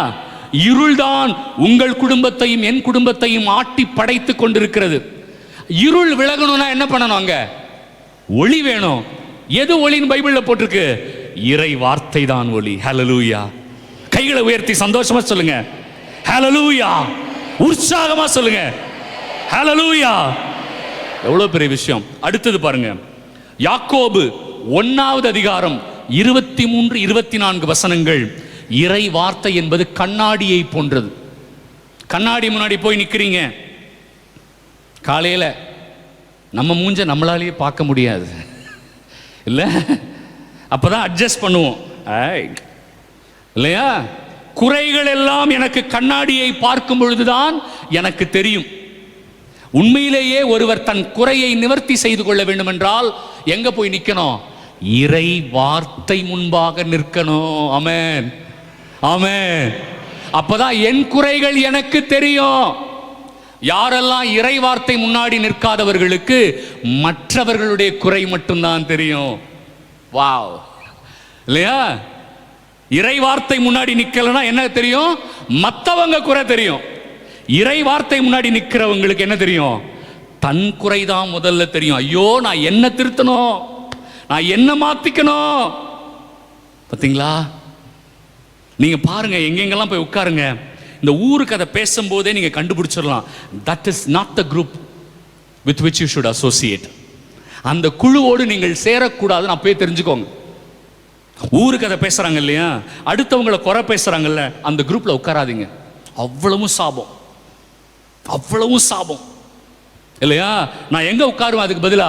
இருள்தான் உங்கள் குடும்பத்தையும் என் குடும்பத்தையும் ஆட்டி படைத்துக் கொண்டிருக்கிறது. இருள் விலகணும்னா என்ன பண்ணணும்? அங்க ஒளி வேணும். எது ஒளின்னு பைபிள்ல போட்டிருக்கு? இறை வார்த்தை தான் ஒளி. ஹல்லேலூயா! கைகளை உயர்த்தி சந்தோஷமா சொல்லுங்க ஹல்லேலூயா! உற்சாகமா சொல்லுங்க ஹல்லேலூயா! எவ்வளவு பெரிய விஷயம். அடுத்தது பாருங்க, யாக்கோபு 1வது அதிகாரம் 23, 24 வசனங்கள். இறை வார்த்தை என்பது கண்ணாடியை போன்றது. கண்ணாடி முன்னாடி போய் நிக்கிறீங்க, காலையில நம்ம மூஞ்ச நம்மளாலேயே பார்க்க முடியாது இல்ல? அப்பதான் அட்ஜஸ்ட் பண்ணுவோம் இல்லையா? குறைகள் எல்லாம் எனக்கு கண்ணாடியை பார்க்கும் பொழுதுதான் எனக்கு தெரியும். உண்மையிலேயே ஒருவர் தன் குறையை நிவர்த்தி செய்து கொள்ள வேண்டும் என்றால் எங்க போய் நிக்கணும்? இறை வார்த்தை முன்பாக நிற்கணும். ஆமென், ஆமென். அப்பதான் என் குறைகள் எனக்கு தெரியும். யாரெல்லாம் இறை வார்த்தை முன்னாடி நிற்காதவர்களுக்கு மற்றவர்களுடைய குறை மட்டும்தான் தெரியும். வாவ், இல்லையா? இறை வார்த்தை முன்னாடி நிக்கலனா என்ன தெரியும்? மற்றவங்க குறை தெரியும். இறை வார்த்தை முன்னாடி நிக்கிறவங்களுக்கு என்ன தெரியும்? தன் குறைதான் முதல்ல தெரியும். ஐயோ, நான் என்ன திருத்தணும், நான் என்ன மாத்திக்கணும். பார்த்தீங்களா? நீங்க பாருங்க, எங்கெங்கெல்லாம் போய் உட்காருங்க, இந்த ஊருக்கு அதை பேசும்போதே நீங்க கண்டுபிடிச்சிடலாம். That is not the group with which you should associate. அந்த குழுவோடு நீங்கள் சேரக்கூடாதுன்னு அப்பயே தெரிஞ்சுக்கோங்க. ஊருக்கு அதை பேசுறாங்க இல்லையா, அடுத்தவங்களை குறை பேசுறாங்கல்ல, அந்த குரூப்ல உட்காராதீங்க. அவ்வளவும் சாபம், அவ்வளவும் சாபம் இல்லையா? நான் எங்க உட்காருவேன்? அதுக்கு பதிலா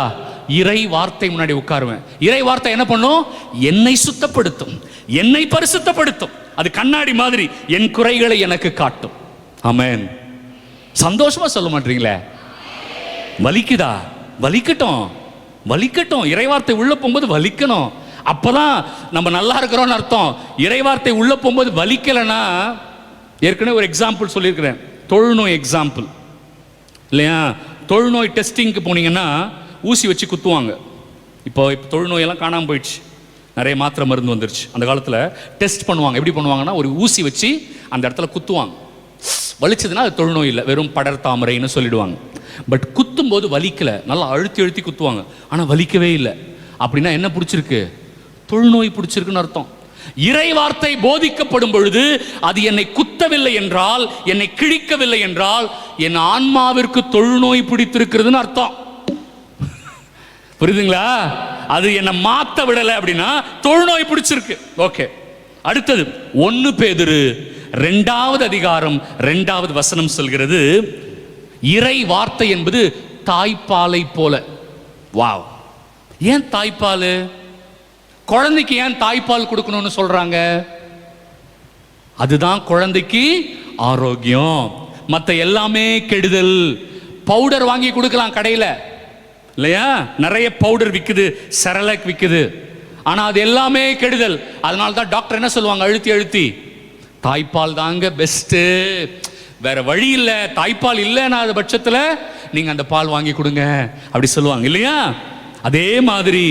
இறை வார்த்தை முன்னாடி உட்காருவேன். இறை வார்த்தை என்ன பண்ணும்? என்னை சுத்தப்படுத்தும், என்னை பரிசுத்தப்படுத்தும். அது கண்ணாடி மாதிரி என் குறைகளை எனக்கு காட்டும். ஆமென். சந்தோஷமா சொல்ல மாட்டீங்களே? வலிக்குதா? வலிக்கட்டும், வலிக்கட்டும். இறைவார்த்தை உள்ள போகும்போது வலிக்கணும். அப்பதான் நம்ம நல்லா இருக்கிறோம்னு அர்த்தம். இறைவார்த்தை உள்ள போகும்போது வலிக்கலைன்னா, ஏற்கனவே ஒரு எக்ஸாம்பிள் சொல்லியிருக்கிறேன், தொழுநோய் எக்ஸாம்பிள் இல்லையா? தொழுநோய் டெஸ்டிங்க்கு போனீங்கன்னா ஊசி வச்சு குத்துவாங்க. இப்போ தொழுநோயெல்லாம் காணாமல் போயிடுச்சு, நிறைய மாத்திரை மருந்து வந்துருச்சு. அந்த காலத்தில் டெஸ்ட் பண்ணுவாங்க. எப்படி பண்ணுவாங்கன்னா, ஒரு ஊசி வச்சு அந்த இடத்துல குத்துவாங்க. வலிச்சதுன்னா அது தொழுநோய் இல்லை, வெறும் படர் தாமரைன்னு சொல்லிடுவாங்க. பட் குத்தும் போது வலிக்கல, நல்லா அழுத்தி அழுத்தி குத்துவாங்க, ஆனால் வலிக்கவே இல்லை. அப்படின்னா என்ன பிடிச்சிருக்கு? தொழுநோய் பிடிச்சிருக்குன்னு அர்த்தம். இறை வார்த்தை போதிக்கப்படும் பொழுது அது என்னை குத்தவில்லை என்றால், என்னை கிழிக்கவில்லை என்றால், என் ஆன்மாவிற்கு தொழுநோய் பிடித்திருக்கிறதுன்னு அர்த்தம். புரியுதுங்களா? அது என்னை மாத்த விடலை அப்படின்னா தொழுநோய் பிடிச்சிருக்கு. ஓகே, அடுத்தது 1 பேதுரு 2வது அதிகாரம் 2வது வசனம் சொல்கிறது, இறை வார்த்தை என்பது தாய்ப்பாலை போல. வாவ்! ஏன் தாய்ப்பால்? குழந்தைக்கு ஏன் தாய்ப்பால் கொடுக்கணும்னு சொல்றாங்க? அதுதான் குழந்தைக்கு ஆரோக்கியம். மற்ற எல்லாமே கெடுதல். பவுடர் வாங்கி கொடுக்கலாம் கடையில் இல்லையா? நிறைய பவுடர் விற்குது, செரலக் விற்குது, ஆனால் அது எல்லாமே கெடுதல். அதனால தான் டாக்டர் என்ன சொல்லுவாங்க? அழுத்தி அழுத்தி தாய்ப்பால் தாங்க பெஸ்ட்டு, வேற வழி இல்லை, தாய்ப்பால் இல்லைன்னா அது பட்சத்தில் நீங்கள் அந்த பால் வாங்கி கொடுங்க அப்படி சொல்லுவாங்க இல்லையா? அதே மாதிரி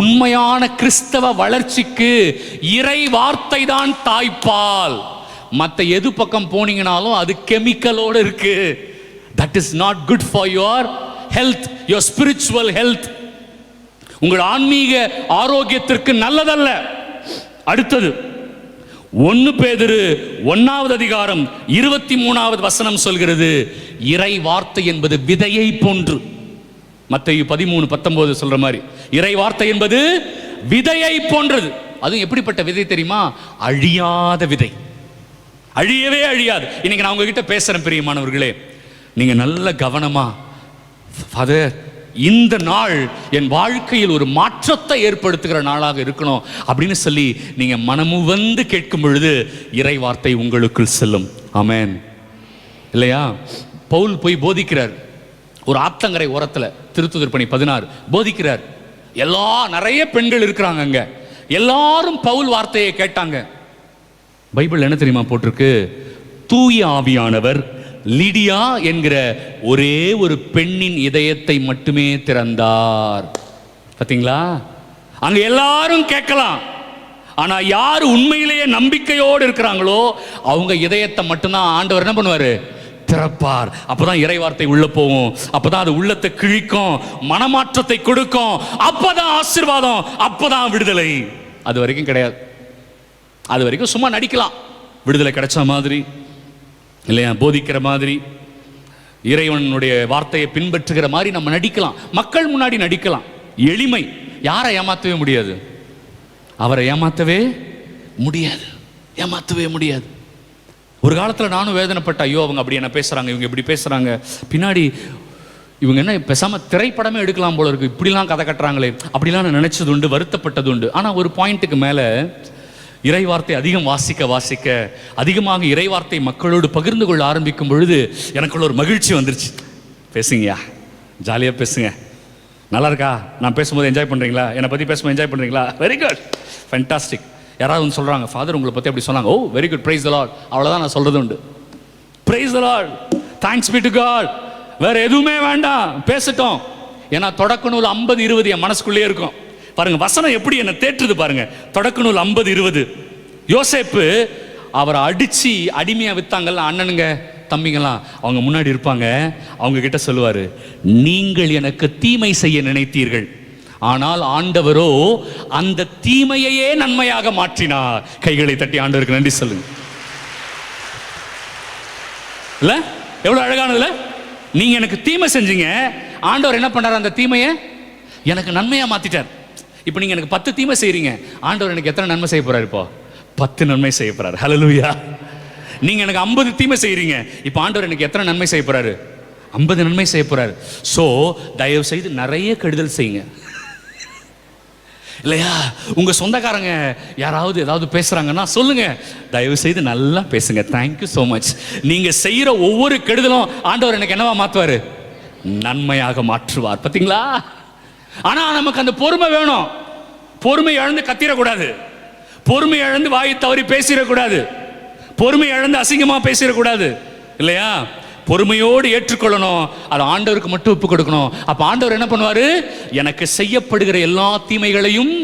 உண்மையான கிறிஸ்தவ வளர்ச்சிக்கு இறை வார்த்தை தான் தாய்ப்பால். மற்ற எது பக்கம் போனீங்கனாலும் அது கெமிக்கலோடு இருக்கு. That is not good for your health, your spiritual health. உங்கள் ஆன்மீக ஆரோக்கியத்திற்கு நல்லதல்ல. அடுத்தது 1 பேதுரு 1வது அதிகாரம் 23வது வசனம் சொல்கிறது, இறை வார்த்தை என்பது விதையை போன்று. மத்தேயு 13:19 சொல்ற மாதிரி இறை வார்த்தை என்பது விதையை போன்றது. அது எப்படிப்பட்ட விதை தெரியுமா? அழியாத விதை, அழியவே அழியாது. இன்னைக்கு நான் உங்ககிட்ட பேசுறேன் பிரியமானவர்களே, நீங்க நல்ல கவனமா, ஃபாதர் இந்த நாள் என் வாழ்க்கையில் ஒரு மாற்றத்தை ஏற்படுத்துகிற நாளாக இருக்கணும் அப்படின்னு சொல்லி நீங்க மனமுவந்து கேட்கும் பொழுது இறை வார்த்தை உங்களுக்குள் செல்லும். ஆமென் இல்லையா? பவுல் போய் போதிக்கிறார். ஒரு ஆத்தங்கரை ஓரத்தில் திருத்துதர் பணி 16 போதிக்கிறார். நிறைய பெண்கள் இருக்கிறாங்க அங்க. எல்லாரும் பவுல் வார்த்தையை கேட்டாங்க. பைபிள் என்ன தெரியுமா போட்டிருக்கு? தூய ஆவியானவர் லிடியா என்கிற ஒரே ஒரு பெண்ணின் இதயத்தை மட்டுமே திறந்தார். பார்த்தீங்களா? அங்க எல்லாரும் கேட்கலாம், ஆனா யார் உண்மையிலேயே நம்பிக்கையோடு இருக்கிறாங்களோ அவங்க இதயத்தை மட்டும்தான் ஆண்டவர் என்ன பண்ணுவாரு? திறப்பார். அப்பதான் இறை வார்த்தை உள்ள போகும், அப்பதான் அது உள்ளத்தை கிழிக்கும், மனமாற்றத்தை கொடுக்கும், அப்பதான் ஆசீர்வாதம், அப்பதான் விடுதலை. அது வரைக்கும் கிடையாது. அது வரைக்கும் சும்மா நடிக்கலாம், விடுதலை கிடைச்ச மாதிரி இல்லையா, போதிக்கிற மாதிரி, இறைவனுடைய வார்த்தையை பின்பற்றுகிற மாதிரி நம்ம நடிக்கலாம், மக்கள் முன்னாடி நடிக்கலாம். எளிமை. யாரை ஏமாற்றவே முடியாது, அவரை ஏமாற்றவே முடியாது, ஏமாற்றவே முடியாது. ஒரு காலத்தில் நானும் வேதனைப்பட்ட, ஐயோ அவங்க அப்படி என்ன பேசுகிறாங்க, இவங்க இப்படி பேசுகிறாங்க, பின்னாடி இவங்க என்ன பேசாமல் திரைப்படமே எடுக்கலாம் போல இருக்குது, இப்படிலாம் கதை கட்டுறாங்களே அப்படிலாம் நான் நினச்சது உண்டு, வருத்தப்பட்டது உண்டு. ஆனால் ஒரு பாயிண்ட்டுக்கு மேலே இறைவார்த்தை அதிகம் வாசிக்க அதிகமாக இறைவார்த்தை மக்களோடு பகிர்ந்து கொள்ள ஆரம்பிக்கும் பொழுது எனக்குள்ள ஒரு மகிழ்ச்சி வந்துருச்சு. பேசுங்கய்யா, ஜாலியாக பேசுங்க, நல்லா இருக்கா, நான் பேசும்போது என்ஜாய் பண்ணுறீங்களா, என்னை பற்றி பேசும்போது என்ஜாய் பண்ணுறீங்களா, வெரி குட், ஃபேண்டாஸ்டிக். யாராவது வந்து சொல்கிறாங்க, ஃபாதர் உங்களை பற்றி அப்படி சொன்னாங்க, oh very good, praise the Lord, அவ்வளோதான் நான் சொல்கிறது உண்டு. Praise the Lord, thanks be to God, வேற எதுவுமே வேண்டாம், பேசட்டும். ஏன்னா தொடக்க நூல் 50-20 என் மனசுக்குள்ளே இருக்கும். பாருங்க வசனம் எப்படி என்ன தேற்றுது பாருங்க. தொடக்க நூல் 50-20. யோசேப்பு அவரை அடிச்சு அடிமையா வித்தாங்கல்ல, அண்ணனுங்க தம்பிங்களாம் அவங்க முன்னாடி இருப்பாங்க, அவங்க கிட்ட சொல்லுவாரு, நீங்கள் எனக்கு தீமை செய்ய நினைத்தீர்கள், ஆனால் ஆண்டவரோ அந்த தீமையையே நன்மையாக மாற்றினார். கைகளை தட்டி ஆண்டவருக்கு நன்றி சொல்லுங்க. இல்ல எவ்வளவு அழகானதுல, நீங்க எனக்கு தீமை செஞ்சீங்க, ஆண்டவர் என்ன பண்ணார், அந்த தீமையை எனக்கு நன்மையா மாத்திட்டார். இப்போ நீங்க எனக்கு 10 தீமை செய்றீங்க, ஆண்டவர் எனக்கு எத்தனை நன்மை செய்ய போறாரு? இப்போ 10 நன்மை செய்ய போறாரு. ஹல்லேலூயா. நீங்க எனக்கு 50 தீமை செய்றீங்க, இப்போ ஆண்டவர் எனக்கு எத்தனை நன்மை செய்ய போறாரு? 50 நன்மை செய்ய போறாரு. சோ தயவு செய்து நிறைய கெடுதல் செய்யுங்க, இல்லையா? உங்க சொந்தக்காரங்க யாராவது ஏதாவது பேசுறாங்கன்னா சொல்லுங்க, தயவு செய்து நல்லா பேசுங்க. Thank you so much. நீங்க செய்யற ஒவ்வொரு கெடுதலும் ஆண்டவர் எனக்கு என்னவா மாற்றுவாரு? நன்மையாக மாற்றுவார். பார்த்தீங்களா? ஆனா நமக்கு அந்த பொறுமை வேணும். பொறுமை இழந்து கத்திரக்கூடாது, பொறுமை இழந்து வாயை தவறி பேசிடக்கூடாது, பொறுமை இழந்து அசிங்கமா பேசிடக்கூடாது, இல்லையா? பொறுமையோடு ஏற்றுக்கொள்ளணும், அது ஆண்டவருக்கு மட்டும் ஒப்பு கொடுக்கணும். அப்ப ஆண்டவர் என்ன பண்ணுவாரு? எனக்கு செய்யப்படுகிற எல்லா தீமைகளையும்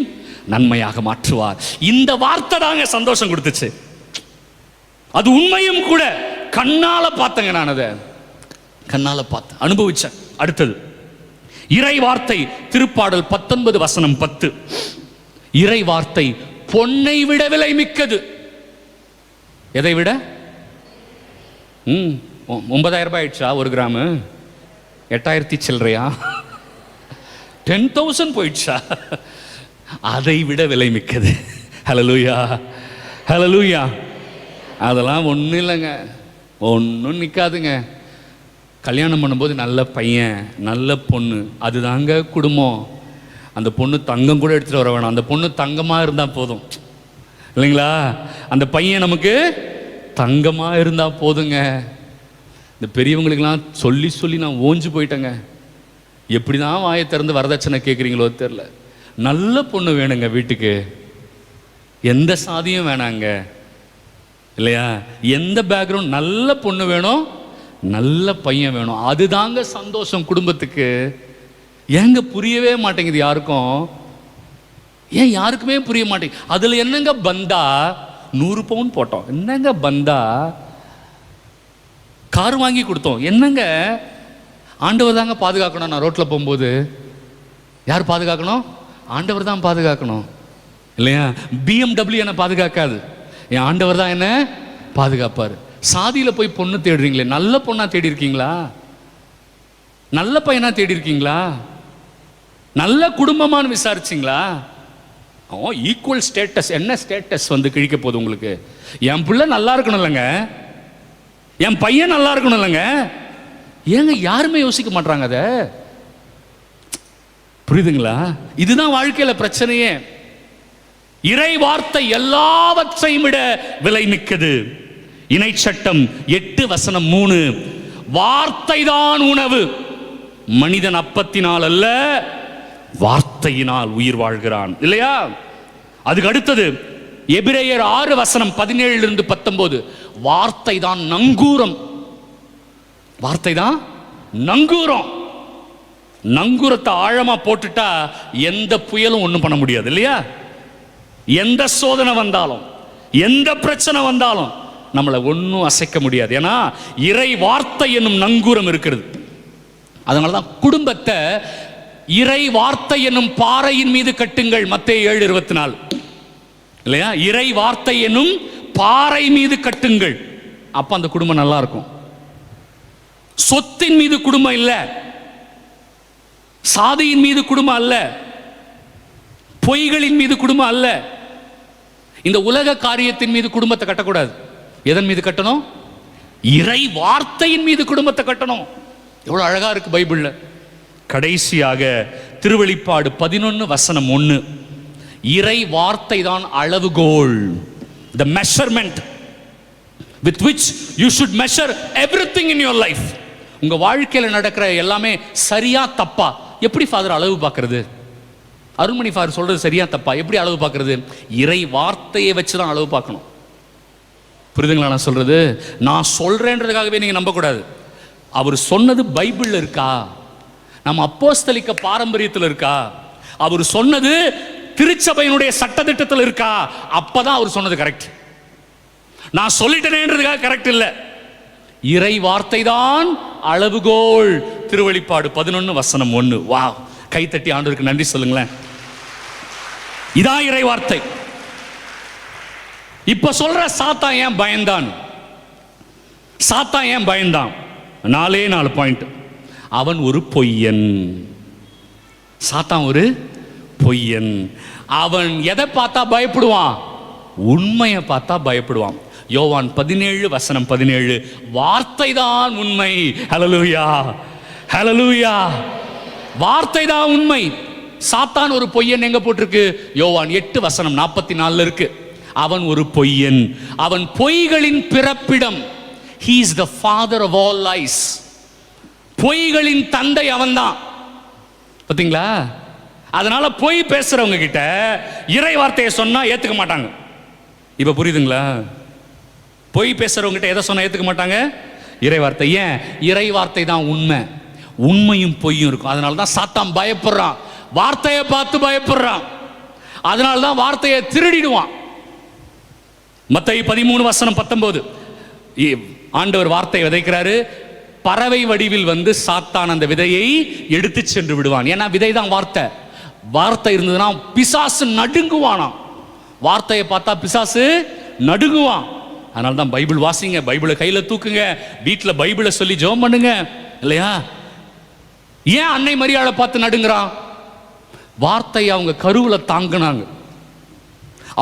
நன்மையாக மாற்றுவார். இந்த வார்த்தை தாங்க சந்தோஷம் கொடுத்துச்சு. அது உண்மையும் கூட. கண்ணால பார்த்தங்க, நான் அதை கண்ணால பார்த்தேன், அனுபவிச்சேன். அடுத்தது இறை வார்த்தை, திருப்பாடல் 19:10. இறை வார்த்தை பொன்னை விட விலை மிக்கது. எதை விட? 9,000 ரூபாய் ஆயிடுச்சா ஒரு கிராமு? 8,000 சில்லறையா? 10,000 போயிடுச்சா? அதை விட விலை மிக்கது. ஹல்லேலூயா, ஹல்லேலூயா. அதெல்லாம் ஒன்றும் இல்லைங்க, ஒன்றும் நிற்காதுங்க. கல்யாணம் பண்ணும்போது நல்ல பையன் நல்ல பொண்ணு, அதுதாங்க குடும்பம். அந்த பொண்ணு தங்கம் கூட எடுத்துகிட்டு வர வேணாம், அந்த பொண்ணு தங்கமாக இருந்தால் போதும், இல்லைங்களா? அந்த பையன் நமக்கு தங்கமாக இருந்தால் போதுங்க. இந்த பெரியவங்களுக்கெல்லாம் சொல்லி சொல்லி நான் ஓஞ்சு போயிட்டேங்க. எப்படி தான் வாயை திறந்து வரதட்சணை கேட்குறீங்களோ தெரில. நல்ல பொண்ணு வேணுங்க வீட்டுக்கு, எந்த சாதியும் வேணாங்க, இல்லையா? எந்த பேக்ரவுண்ட், நல்ல பொண்ணு வேணும், நல்ல பையன் வேணும், அதுதாங்க சந்தோஷம் குடும்பத்துக்கு. ஏங்க புரியவே மாட்டேங்குது யாருக்கும்? ஏன் யாருக்குமே புரிய மாட்டேங்குது? அதுல என்னங்க பந்தா? 100 பவுன் போட்டோம், என்னங்க பந்தா? கார் வாங்கி கொடுத்தோம், என்னங்க? ஆண்டவர் தாங்க பாதுகாக்கணும். நான் ரோட்ல போகும்போது யார் பாதுகாக்கணும்? ஆண்டவர் தான் பாதுகாக்கணும், இல்லையா? BMW என்ன பாதுகாக்காது, என் ஆண்டவர் தான் என்ன பாதுகாப்பார். சாதியில போய் பொண்ணு தேடுறீங்களே, நல்ல பொண்ணா தேடி இருக்கீங்களா? நல்ல பையனா தேடி இருக்கீங்களா? நல்ல குடும்பமானு விசாரிச்சிங்களா? ஈக்குவல் ஸ்டேட்டஸ், என்ன ஸ்டேட்டஸ் வந்து கிழிக்க போகுது உங்களுக்கு? என் பிள்ளை நல்லா இருக்கணும் இல்லைங்க, என் பையன் நல்லா இருக்கணும் இல்லைங்க. ஏங்க யாருமே யோசிக்க மாட்டாங்க அதை? புரியுதுங்களா? இதுதான் வாழ்க்கையில பிரச்சனையே. இறை வார்த்தை எல்லாவற்றையும் விட விலை மிக்கது. இணை சட்டம் 8:3, வார்த்தை தான் உணவு. மனிதன் அப்பத்தினால் அல்ல, வார்த்தையினால் உயிர் வாழ்கிறான். இல்லையா? அதுக்கு அடுத்தது எபிரேயர் 6:17-19, வார்த்தை தான் நங்கூரம். வார்த்தை தான் நங்கூரம். நங்கூரத்தை ஆழமா போட்டுட்டா எந்த புயலும் ஒண்ணும் பண்ண முடியாது. இல்லையா? எந்த சோதனை வந்தாலும், எந்த பிரச்சனை வந்தாலும் நம்மளை ஒன்றும் அசைக்க முடியாது. ஏன்னா இறை வார்த்தை என்னும் நங்கூரம் இருக்கிறது. அதனாலதான் குடும்பத்தை இறை வார்த்தை என்னும் பாறையின் மீது கட்டுங்கள், மத்தேயு 7:24. இல்லையா? இறை வார்த்தை என்னும் பாறை மீது கட்டுங்கள், அப்ப அந்த குடும்பம் நல்லா இருக்கும். சொத்தின் மீது குடும்பம் இல்ல, சாதியின் மீது குடும்பம் அல்ல, பொய்களின் மீது குடும்பம் அல்ல, இந்த உலக காரியத்தின் மீது குடும்பத்தை கட்டக்கூடாது. எதன் மீது கட்டணும்? இறை வார்த்தையின் மீது குடும்பத்தை கட்டணும். எவ்வளவு அழகா இருக்கு பைபிள்ல. கடைசியாக திருவெளிப்பாடு 11:1, இறை வார்த்தை தான் அளவுகோல், the measurement with which you should measure everything in your life. உங்க வாழ்க்கையில் நடக்கிற எல்லாமே சரியா தப்பா எப்படி ஃபாதர் அளவு பார்க்கிறது? அருள்மணி ஃபாதர் சொல்றது சரியா தப்பா எப்படி அளவு பார்க்கிறது? இறை வார்த்தையை வச்சுதான் அளவு பார்க்கணும். புரியுதுங்களா நான் சொல்றது? நான் சொல்றேன்றதுக்காகவே நீங்க நம்ப கூடாது. அவர் சொன்னது பைபிள்ல இருக்கா, நம்ம அப்போஸ்தலிக்க பாரம்பரியத்தில் இருக்கா, அவர் சொன்னது திருச்சபையினுடைய சட்டதிட்டத்தில் இருக்கா, அப்பதான் அவர் சொன்னது கரெக்ட். நான் சொல்லிட்டேன்றதுக்காக கரெக்ட் இல்ல. இறை வார்த்தை தான் அளவுகோல். திருவெளிப்பாடு 11:1. வா, கைத்தட்டி ஆண்டவருக்கு நன்றி சொல்லுங்களேன். இதான் இறை வார்த்தை. இப்ப சொல்ற சாத்தான் ஏன் பயந்தான்? சாத்தான் ஏன் பயந்தான்? 4 பாயிண்ட். அவன் ஒரு பொய்யன். சாத்தான் ஒரு பொய்யன். அவன் எதை பார்த்தா பயப்படுவான்? உண்மையை பார்த்தா பயப்படுவான். யோவான் 17:17, வார்த்தை தான் உண்மை. ஹல்லேலூயா, ஹல்லேலூயா. வார்த்தை தான் உண்மை. சாத்தான் ஒரு பொய்யன் எங்க போட்டிருக்கு? யோவான் 8:44 இருக்கு. அவன் ஒரு பொய்யன், அவன் பொய்களின் பிறப்பிடம். He is the father of all lies. பொய்களின் தந்தை அவன்தான். பாத்தீங்களா? அதனால பொய் பேசுறவங்க கிட்ட இறை வார்த்தையை சொன்னா ஏத்துக்க மாட்டாங்க. இப்ப புரியுதுங்களா? பொய் பேசுறவங்க கிட்ட எதை சொன்னா ஏத்துக்க மாட்டாங்க? இறை வார்த்தை. ஏன்? இறை வார்த்தை தான் உண்மை. உண்மையும் பொய்யும் இருக்கும். அதனால தான் சாத்தான் பயப்படுறான், வார்த்தையை பார்த்து பயப்படுறான். அதனால தான் வார்த்தையை திருடிடுவான். மத்தேயு 13:19, ஆண்டவர் வார்த்தை விதைக்கிறாரு. பறவை வடிவில் வந்து சாத்தான் அந்த விதையை எடுத்து சென்று விடுவான். ஏன்னா விதை தான் வார்த்தை. வார்த்தை இருந்ததுன்னா பிசாசு நடுங்குவானாம். வார்த்தையை பார்த்தா பிசாசு நடுங்குவான். அதனால தான் பைபிள் வாசிங்க, பைபிளை கையில தூக்குங்க, வீட்டில் பைபிளை சொல்லி ஜெபம் பண்ணுங்க. இல்லையா? ஏன் அன்னை மரியாளை பார்த்து நடுங்குறான்? வார்த்தையை அவங்க கருவுல தாங்கினாங்க.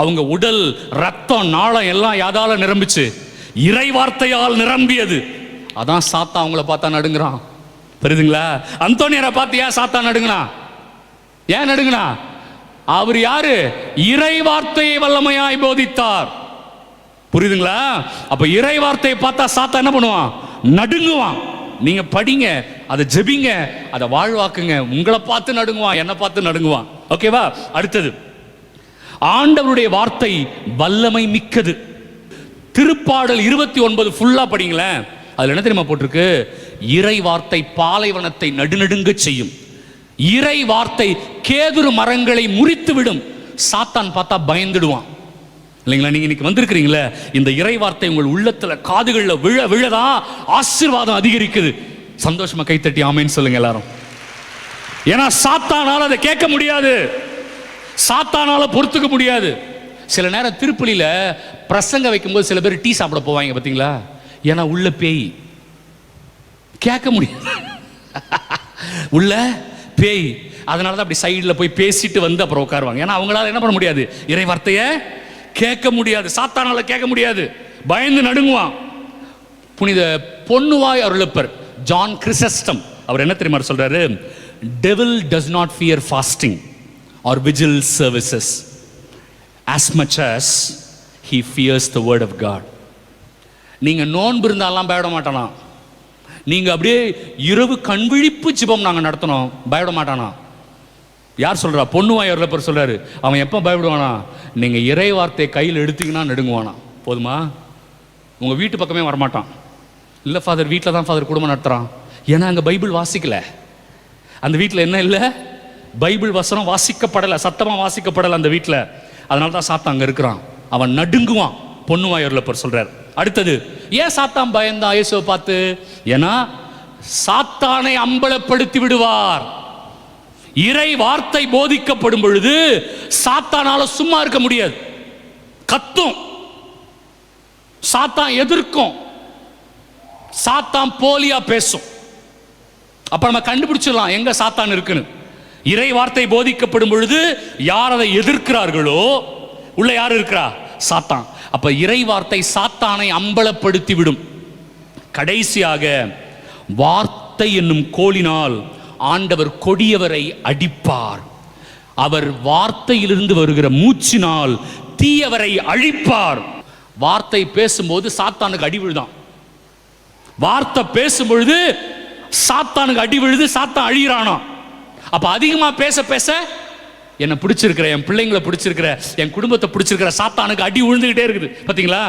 அவங்க உடல், ரத்தம், நாளம் எல்லாம் யாதால நிரம்பிச்சு? இறை வார்த்தையால் நிரம்பியது. அதான் சாத்தா அவங்கள பார்த்தா நடுங்குறான். புரியுதுங்களா? அந்தோனியரை பார்த்து ஏன் சாத்தா நடுங்கினா? ஏன் நடுங்கினா? அவர் யாரு? இறை வார்த்தையை வல்லமையாய் போதித்தார். புரியுதுங்களா? அப்ப இறை வார்த்தையை பார்த்தா சாத்தா என்ன பண்ணுவான்? நடுங்குவான். நீங்க படிங்க, அதை ஜெபிங்க, அதை வாழ்வாக்குங்க. உங்களை பார்த்து நடுங்குவான், என்ன பார்த்து நடுங்குவான். ஓகேவா? அடுத்தது, ஆண்டவருடைய வார்த்தை வல்லமை மிக்கது. திருப்பாடல் 29 ஃபுல்லா படிங்களேன். அதுல என்ன தெரியுமா போட்டிருக்கு? இறை வார்த்தை பாலைவனத்தை நடுநடுங்க செய்யும். இறை வார்த்தை கேதுரு மரங்களை முறித்து விடும். சாத்தான் பார்த்தா பயந்துடுவான். இல்லைங்களா? நீங்க இன்னைக்கு வந்திருக்கிறீங்களே, இந்த இறை வார்த்தை உங்கள் உள்ளத்துல காதுகளில் விழ விழதான் ஆசீர்வாதம் அதிகரிக்குது. சந்தோஷமா கைத்தட்டி ஆமேன்னு சொல்லுங்க எல்லாரும். ஏன்னா சாத்தானால அதை கேட்க முடியாது, சாத்தானால பொறுத்துக்க முடியாது. சில நேரம் திருப்பலியில பிரசங்க வைக்கும்போது சில பேர் டீ சாப்பிட போவாங்க பார்த்தீங்களா? ஏன்னா உள்ள பேய், கேட்க முடியாது. உள்ள பேய். அதனால தான் அப்படி சைடில் போய் பேசிட்டு வந்து அப்புறம் உட்காருவாங்க. ஏன்னா அவங்களால என்ன பண்ண முடியாது? இறை வார்த்தையை கேட்க முடியாது. சாத்தானால கேட்க முடியாது, பயந்து நடுங்குவான். புனித பொன்னுவாய் அருளப்பர் ஜான் கிறிசஸ்டம் அவர் என்ன தெரியுமா சொல்றாரு? Devil does not fear fasting or vigil services as much as he fears the word of God. நீங்க நோன்பு இருந்தாலாம் பயப்பட மாட்டானா, நீங்க அப்படியே இரவு கண்விழிப்பு ஜெபம் நாங்க நடத்தணும், பயப்பட மாட்டானா? யார் சொல்றா? பொண்ணுவாயூர்ல பேர் சொல்றாரு. அவன் எப்போ பயப்படுவானா? நீங்க இறை வார்த்தையை கையில் எடுத்தீங்கன்னா நடுங்குவானா. போதுமா? உங்க வீட்டு பக்கமே வரமாட்டான். இல்லை ஃபாதர், வீட்டில் தான் ஃபாதர் குடும்பம் நடத்துறான். ஏன்னா அங்கே பைபிள் வாசிக்கல. அந்த வீட்டில் என்ன இல்லை? பைபிள் வசனம் வாசிக்கப்படலை, சத்தமாக வாசிக்கப்படலை அந்த வீட்டில். அதனால தான் சாத்தான் அங்கே இருக்கிறான். அவன் நடுங்குவான். பொண்ணுவாயூர்ல பேர் சொல்றாரு. அடுத்தது, ஏன் சாத்தான் பயந்தான் இயேசுவை பார்த்து? ஏன்னா சாத்தானை அம்பலப்படுத்தி விடுவார். இறை வார்த்தை போதிக்கப்படும் பொழுது சாத்தானால சும்மா இருக்க முடியாது. கத்தும், சாத்தான் எதிர்க்கும், சாத்தான் போலியா பேசும். அப்ப நம்ம கண்டுபிடிச்சிடலாம் எங்க சாத்தான் இருக்குன்னு. இறை வார்த்தை போதிக்கப்படும் பொழுது யார் அதை எதிர்க்கிறார்களோ உள்ள யார் இருக்கிறா? சாத்தான். அப்ப இறை வார்த்தை சாத்தானை அம்பலப்படுத்தி விடும். கடைசியாக, வார்த்தை என்னும் கோலினால் ஆண்டவர் கொடியவரை அடிப்பார். அவர் வார்த்தையிலிருந்து வருகிற மூச்சினால் தீயவரை அழிப்பார். வார்த்தை பேசும்போது சாத்தானுக்கு அடி விழுதான். வார்த்தை பேசும்பொழுது சாத்தானுக்கு அடி விழுது, சாத்தான் அழிகிறானா. அப்ப அதிகமா பேச பேச என்னை பிடிச்சிருக்கிற, என் பிள்ளைங்களை பிடிச்சிருக்கிற, என் குடும்பத்தை பிடிச்சிருக்கிற சாத்தானுக்கு அடி விழுந்துகிட்டே இருக்குது. பார்த்தீங்களா?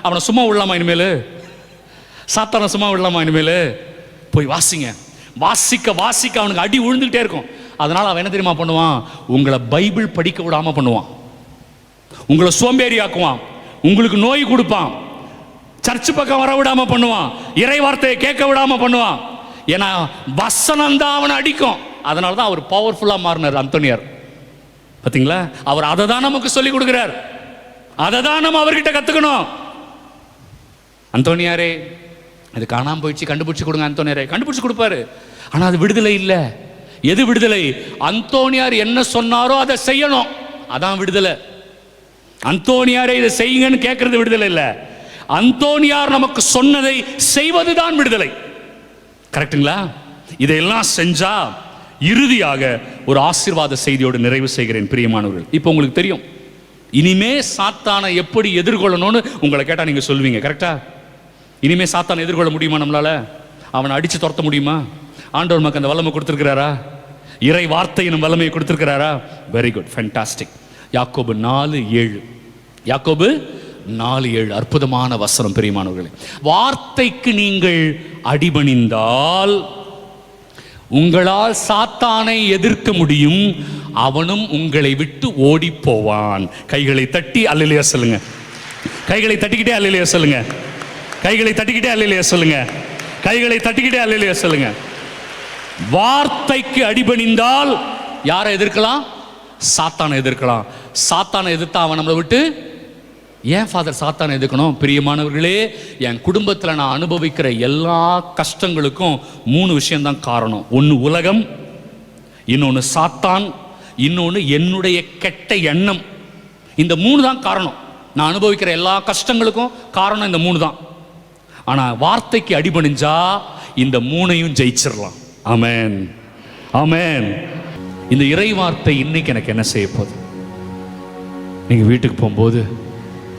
அவனை சும்மா விடலாமா இனிமேல்? சாத்தானை சும்மா விடலாமா இனிமேல்? போய் வாசிங்க. வாசிக்க வாசிக்க அவனுக்கு அடி விழுந்துகிட்டே இருக்கும். அதனால அவன் என்ன தெரியுமா பண்ணுவான்? உங்களை பைபிள் படிக்க விடாம பண்ணுவான், உங்களை சோம்பேறி ஆக்குவான், உங்களுக்கு நோய் கொடுப்பான், சர்ச்சு பக்கம் வர விடாம பண்ணுவான், இறை வார்த்தையை கேட்க விடாம பண்ணுவான். ஏன்னா வசனம் தான் அவனை அடிக்கும். அதனால தான் அவர் பவர்ஃபுல்லா மாறினார் அந்தோனியார். பார்த்தீங்களா? அவர் அதை தான் நமக்கு சொல்லி கொடுக்கிறார். அதை தான் நம்ம அவர்கிட்ட கத்துக்கணும். அந்தோனியாரே, அது காணாம போயிடுச்சு, கண்டுபிடிச்சு கொடுங்க. அந்தோனியாரே கண்டுபிடிச்சு கொடுப்பாரு. ஆனா அது விடுதலை இல்லை. எது விடுதலை? அந்தோனியார் என்ன சொன்னாரோ அதை செய்யணும், அதான் விடுதலை. அந்தோனியாரே இதை செய்யுங்கன்னு கேட்கறது விடுதலை இல்லை. அந்தோனியார் நமக்கு சொன்னதை செய்வதுதான் விடுதலை. கரெக்டுங்களா? இதையெல்லாம் செஞ்சா இறுதியாக ஒரு ஆசீர்வாத செய்தியோடு நிறைவு செய்கிறேன் பிரியமானவர்கள். இப்போ உங்களுக்கு தெரியும் இனிமே சாத்தானை எப்படி எதிர்கொள்ளணும்னு. உங்களை கேட்டா நீங்க சொல்வீங்க, கரெக்டா? இனிமே சாத்தானை எதிர்கொள்ள முடியுமா நம்மளால? அவனை அடிச்சு துரத்த முடியுமா? ஆண்டவர் நமக்கு அந்த வல்லமை கொடுத்திருக்கிறாரா? இறை வார்த்தையின் வல்லமையை கொடுத்திருக்கிறாரா? Very good, fantastic. யாக்கோபு 4:7. யாக்கோபு 4:7 அற்புதமான வசனம் பிரியமானவர்களே. வார்த்தைக்கு நீங்கள் அடிபணிந்தால் உங்களால் சாத்தானை எதிர்க்க முடியும், அவனும் உங்களை விட்டு ஓடி போவான். கைகளை தட்டி அல்லேலூயா சொல்லுங்க. கைகளை தட்டிக்கிட்டே அல்லேலூயா சொல்லுங்க. கைகளை தட்டிக்கிட்டே அல்லேலூயா சொல்லுங்க. கைகளை தட்டிக்கிட்டே அல்லேலூயா சொல்லுங்க. வார்த்தைக்கு அடிபணிந்தால் யாரை எதிர்க்கலாம்? சாத்தானை எதிர்க்கலாம். சாத்தானை எதிர்த்தா அவன் நம்மளை விட்டு. ஏன் ஃபாதர் சாத்தானை எதிர்க்கணும்? பிரியமானவர்களே, என் குடும்பத்தில் நான் அனுபவிக்கிற எல்லா கஷ்டங்களுக்கும் 3 விஷயம்தான் காரணம். ஒன்று உலகம், இன்னொன்று சாத்தான், இன்னொன்று என்னுடைய கெட்ட எண்ணம். இந்த 3 தான் காரணம். நான் அனுபவிக்கிற எல்லா கஷ்டங்களுக்கும் காரணம் இந்த 3 தான். ஆனால் வார்த்தைக்கு அடிபணிஞ்சா இந்த 3ஐயும் ஜெயிச்சிடலாம். ஆமென், ஆமென். இந்த இறை வார்த்தை இன்னைக்கு எனக்கு என்ன செய்ய போகுது? நீங்க வீட்டுக்கு போகும்போது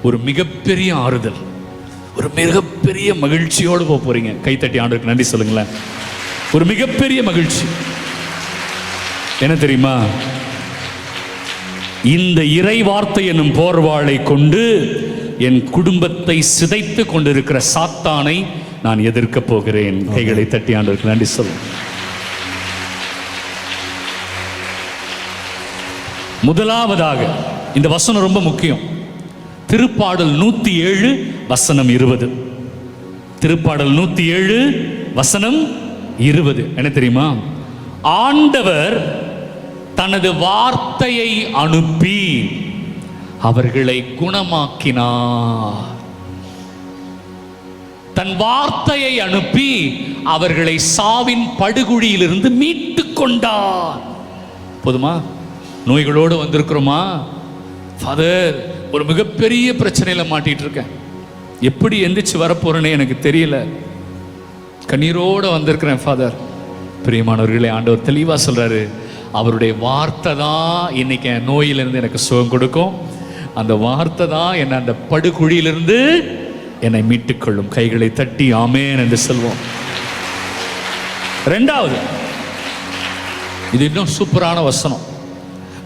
ஒரு மிகப்பெரிய ஆறுதல், ஒரு மிகப்பெரிய மகிழ்ச்சியோடு போக போறீங்க. கைத்தட்டி ஆண்டவருக்கு நன்றி சொல்லுங்களேன். ஒரு மிகப்பெரிய மகிழ்ச்சி. என்ன தெரியுமா? இந்த இறை வார்த்தை என்னும் போர்வாளை கொண்டு என் குடும்பத்தை சிதைத்து கொண்டிருக்கிற சாத்தானை நான் எதிர்க்க போகிறேன். கைகளை தட்டி ஆண்டவருக்கு நன்றி சொல்லுங்க. முதலாவதாக இந்த வசனம் ரொம்ப முக்கியம். திருப்பாடல் 107 வசனம் 20. திருப்பாடல் 107 வசனம் 20 என்ன தெரியுமா? ஆண்டவர் தனது வார்த்தையை அனுப்பி அவர்களை குணமாக்கினார். தன் வார்த்தையை அனுப்பி அவர்களை சாவின் படுகுழியிலிருந்து மீட்டு கொண்டார். போதுமா? நோய்களோடு வந்திருக்கிறோமா? ஃபாதர், ஒரு மிகப்பெரிய பிரச்சனையில மாட்டிட்டு இருக்கேன், எப்படி எந்திரிச்சு வரப்போறேன்னு எனக்கு தெரியல, கண்ணீரோடு வந்திருக்கிறேன் ஃபாதர். பிரியமானவர்களே, ஆண்டவர் தெளிவா சொல்றாரு, அவருடைய வார்த்தை தான் இன்னைக்கு என் நோயிலிருந்து எனக்கு சுகம் கொடுக்கும். அந்த வார்த்தை தான் என்னை அந்த படுகுழியிலிருந்து என்னை மீட்டுக்கொள்ளும். கைகளை தட்டி ஆமென் என்று சொல்வோம். ரெண்டாவது, இது இன்னும் சூப்பரான வசனம்.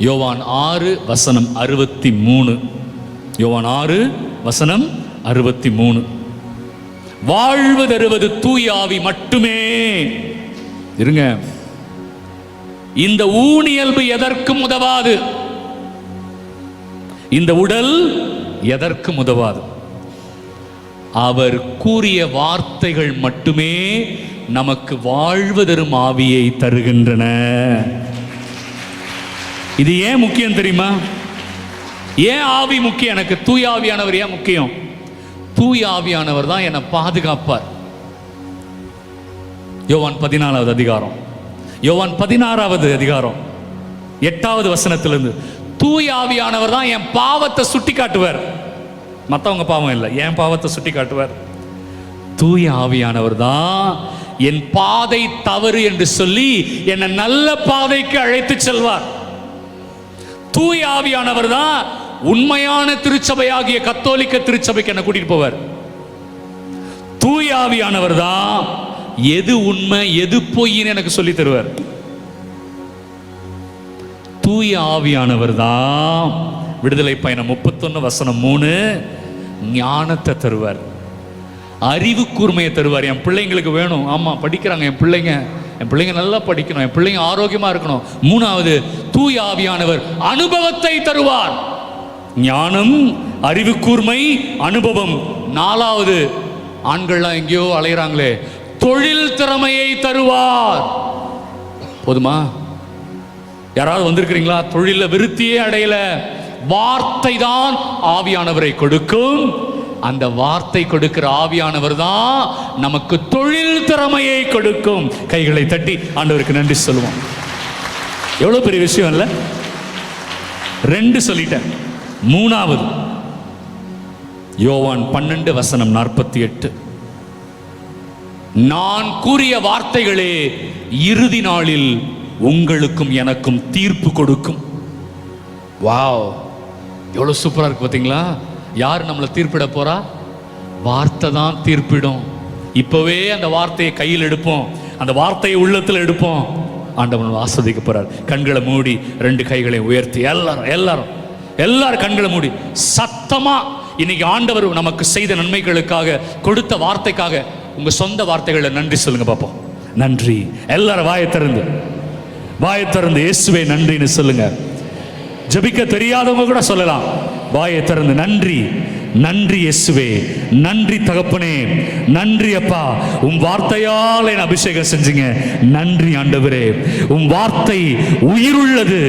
யோவான் 6:63. யோவான் 6:63. வாழ்வு தருவது தூய ஆவி மட்டுமே. இருங்க, இந்த ஊனியல்பு எதற்கும் உதவாது, இந்த உடல் எதற்கும் உதவாது. அவர் கூறிய வார்த்தைகள் மட்டுமே நமக்கு வாழ்வு தரும் ஆவியை தருகின்றன. இது ஏன் முக்கியம் தெரியுமா? ஏன் ஆவி முக்கியம்? எனக்கு தூய ஆவியானவர் ஏன் முக்கியம்? தூய ஆவியானவர் தான் என்னை பாதுகாப்பார். யோவான் 14வது அதிகாரம், யோவான் 16வது அதிகாரம் 8வது வசனத்திலிருந்து, தூய ஆவியானவர் தான் என் பாவத்தை சுட்டி காட்டுவார். மற்றவங்க பாவம் இல்லை, என் பாவத்தை சுட்டி காட்டுவார். தூய ஆவியானவர் தான் என் பாதை தவறு என்று சொல்லி என்னை நல்ல பாதைக்கு அழைத்து செல்வார். தூய ஆவியானவர் தான் உண்மையான திருச்சபையாகிய கத்தோலிக்க திருச்சபைக்கு என்ன கூட்டிட்டு போவார். தூய ஆவியானவர் தான் எது உண்மை எது பொய்ன்னு எனக்கு சொல்லி தருவார். தூய ஆவியானவர் தான் விடுதலை பயணம் 31:3 ஞானத்தை தருவார், அறிவு கூர்மையை தருவார். என் பிள்ளைங்களுக்கு வேணும், ஆமா படிக்கிறாங்க என் பிள்ளைங்க நல்லா படிக்கணும், என் பிள்ளைங்க ஆரோக்கியமா இருக்கணும். 3வது, தூய ஆவியானவர் அனுபவத்தை தருவார். ஞானம், அறிவு கூர்மை, அனுபவம். 4வது, ஆண்கள்லாம் எங்கேயோ அலைகிறாங்களே, தொழில் திறமையை தருவார். போதுமா? யாராவது வந்திருக்கிறீங்களா? தொழில விருத்தியே அடையல, வார்த்தை தான் ஆவியானவரை கொடுக்கும். அந்த வார்த்தை கொடுக்கிற ஆவியானவர் தான் நமக்கு தொழில் திறமையை கொடுக்கும். கைகளை தட்டி ஆண்டவருக்கு நன்றி சொல்லுவோம். எவ்வளவு பெரிய விஷயம் இல்ல? 2 சொல்லிட்டேன். 3வது, யோவான் 12:48. நான் கூறிய வார்த்தைகளே இறுதி நாளில் உங்களுக்கும் எனக்கும் தீர்ப்பு கொடுக்கும். வாவ், எவ்வளவு சூப்பரா இருக்கு பார்த்தீங்களா? யார் நம்மளை தீர்ப்பிட போறா? வார்த்தை தான் தீர்ப்பிடும். இப்பவே அந்த வார்த்தையை கையில் எடுப்போம், அந்த வார்த்தையை உள்ளத்தில் எடுப்போம். ஆண்டவன் ஆஸ்வதிக்க போறார். கண்களை மூடி 2 கைகளை உயர்த்தி எல்லாரும் கண்களை மூடி சத்தமா இன்னைக்கு ஆண்டவர் நமக்கு செய்த நன்மைகளுக்காக, கொடுத்த வார்த்தைக்காக உங்க சொந்த வார்த்தைகளை நன்றி சொல்லுங்க பார்ப்போம். நன்றி. எல்லாரும் வாயை திறந்து இயேசுவே நன்றின்னு சொல்லுங்க. ஜெபிக்க தெரியாதவங்க கூட சொல்லலாம். வாயை திறந்து நன்றி, நன்றி இயேசுவே, நன்றி தகப்பனே, நன்றி அப்பா, உம் வார்த்தையால் என் அபிஷேகம் செஞ்சீங்க. நன்றி ஆண்டவரே, உம் வார்த்தை உயிருள்ளது,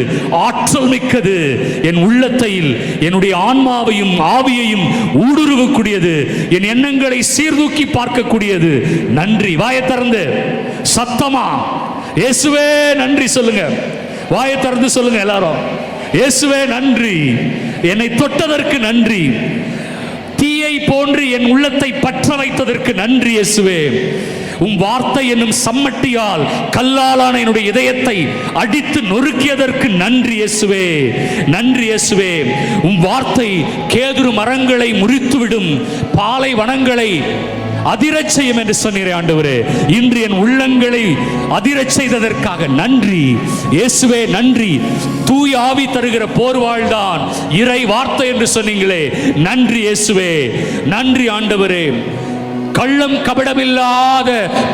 ஆற்றல் மிக்கது, என் உள்ளத்தில் என்னுடைய ஆன்மாவையும் ஆவியையும் ஊடுருவக்கூடியது, என் எண்ணங்களை சீர்தூக்கி பார்க்கக்கூடியது. நன்றி. வாயை திறந்து சத்தமா இயேசுவே நன்றி சொல்லுங்க. வாயை திறந்து சொல்லுங்க எல்லாரும். இயேசுவே நன்றி, என்னை தொட்டதற்கு நன்றி, தீயை போன்று என் உள்ளத்தை பற்ற வைத்ததற்கு நன்றி இயேசுவே. உம் வார்த்தை என்னும் சம்மட்டியால் கல்லாலான என்னுடைய இதயத்தை அடித்து நொறுக்கியதற்கு நன்றி இயேசுவே. நன்றி இயேசுவே. உம் வார்த்தை கேதுரு மரங்களை முறித்துவிடும், பாலை வனங்களை அதிரச் செய்யும் என்று சொன்னீரே ஆண்டவரே. இன்று என் உள்ளங்களை அதிரச் செய்ததற்காக நன்றி இயேசுவே. நன்றி. தூய ஆவி தருகிற போர்வாள்தான் இறை வார்த்தை என்று சொன்னீங்களே, நன்றி இயேசுவே. நன்றி ஆண்டவரே. கள்ளம் கபடமில்லாத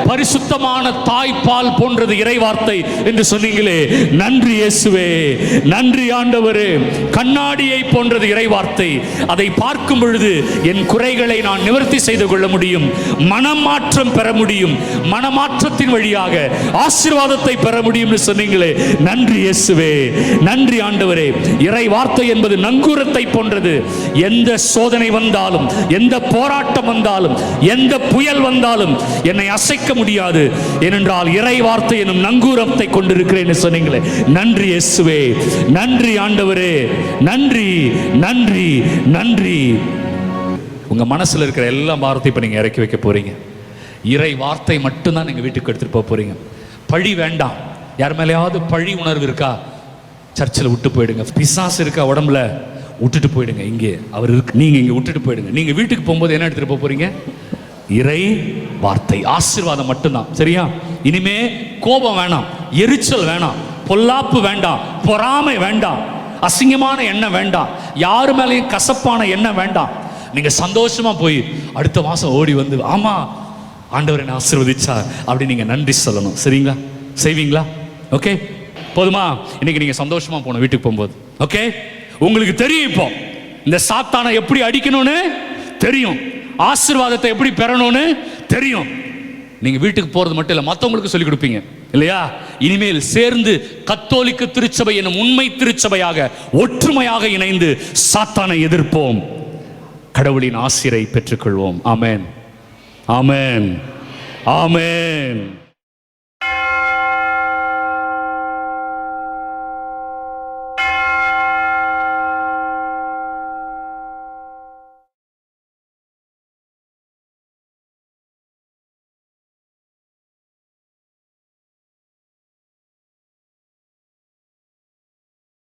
பரிசுத்தமான தாய்ப்பால் போன்றது இறை வார்த்தை என்று சொன்னீங்களே, நன்றி இயேசுவே. நன்றி ஆண்டவரே. கண்ணாடியை போன்றது இறை வார்த்தை, அதை பார்க்கும் பொழுது என் குறைகளை நான் நிவர்த்தி செய்து கொள்ள முடியும், மனமாற்றம் பெற முடியும், மனமாற்றத்தின் வழியாக ஆசீர்வாதத்தை பெற முடியும் சொன்னீங்களே, நன்றி இயேசுவே. நன்றி ஆண்டவரே. இறை வார்த்தை என்பது நங்கூரத்தை போன்றது. எந்த சோதனை வந்தாலும், எந்த போராட்டம் வந்தாலும், எந்த புயல் வந்தாலும் என்னை அசைக்க முடியாது. ஏனென்றால் இறை வார்த்தை என்னும் நங்கூரத்தை கொண்டிருக்கிறேன் சொன்னீங்களே, நன்றி இயேசுவே. நன்றி ஆண்டவரே. நன்றி நன்றி நன்றி. உங்க மனசுல இருக்கிற எல்லா வார்த்தையும் இப்ப நீங்க இறக்கி வைக்க போறீங்க. இறை வார்த்தை மட்டும்தான் நீங்க வீட்டுக்கு எடுத்துட்டு போக போறீங்க. பழி வேண்டாம். யார் மேலேயாவது பழி உணர்வு இருக்கா? சர்ச்சில் விட்டு போயிடுங்க. பிசாசு இருக்கா உடம்புல? விட்டுட்டு போயிடுங்க. இங்கே அவர் இருக்கு, நீங்க இங்க விட்டுட்டு போயிடுங்க. நீங்க வீட்டுக்கு போகும்போது என்ன எடுத்துட்டு போக போறீங்க? இறை வார்த்தை, ஆசீர்வாதம் மட்டும்தான். சரியா? இனிமே கோபம் வேணாம், எரிச்சல் வேணாம், பொல்லாப்பு வேண்டாம், பொறாமை வேண்டாம், அசிங்கமான எண்ணம் வேண்டாம், யாரு மேலேயும் கசப்பான எண்ணம் வேண்டாம். நீங்க சந்தோஷமா போய் அடுத்த மாசம் ஓடி வந்து, ஆமா ஆண்டவர் என்னை ஆசீர்வதிச்சார் அப்படி நீங்க நன்றி சொல்லணும். சரிங்களா? செய்வீங்களா? ஓகே, போதுமா? இன்னைக்கு நீங்க சந்தோஷமா போகணும் வீட்டுக்கு போகும்போது. ஓகே, உங்களுக்கு தெரியும் இப்போ இந்த சாத்தானை எப்படி அடிக்கணும்னு தெரியும், ஆசீர்வாதத்தை எப்படி பெறணும்னு தெரியும். நீங்க வீட்டுக்கு போறது மட்டும் இல்லை, மற்றவங்களுக்கு சொல்லிக் கொடுப்பீங்க இல்லையா? இனிமேல் சேர்ந்து கத்தோலிக்க திருச்சபை என்னும் உண்மை திருச்சபையாக ஒற்றுமையாக இணைந்து சாத்தானை எதிர்ப்போம், கடவுளின் ஆசீரை பெற்றுக்கொள்வோம். ஆமென், ஆமென், ஆமென்.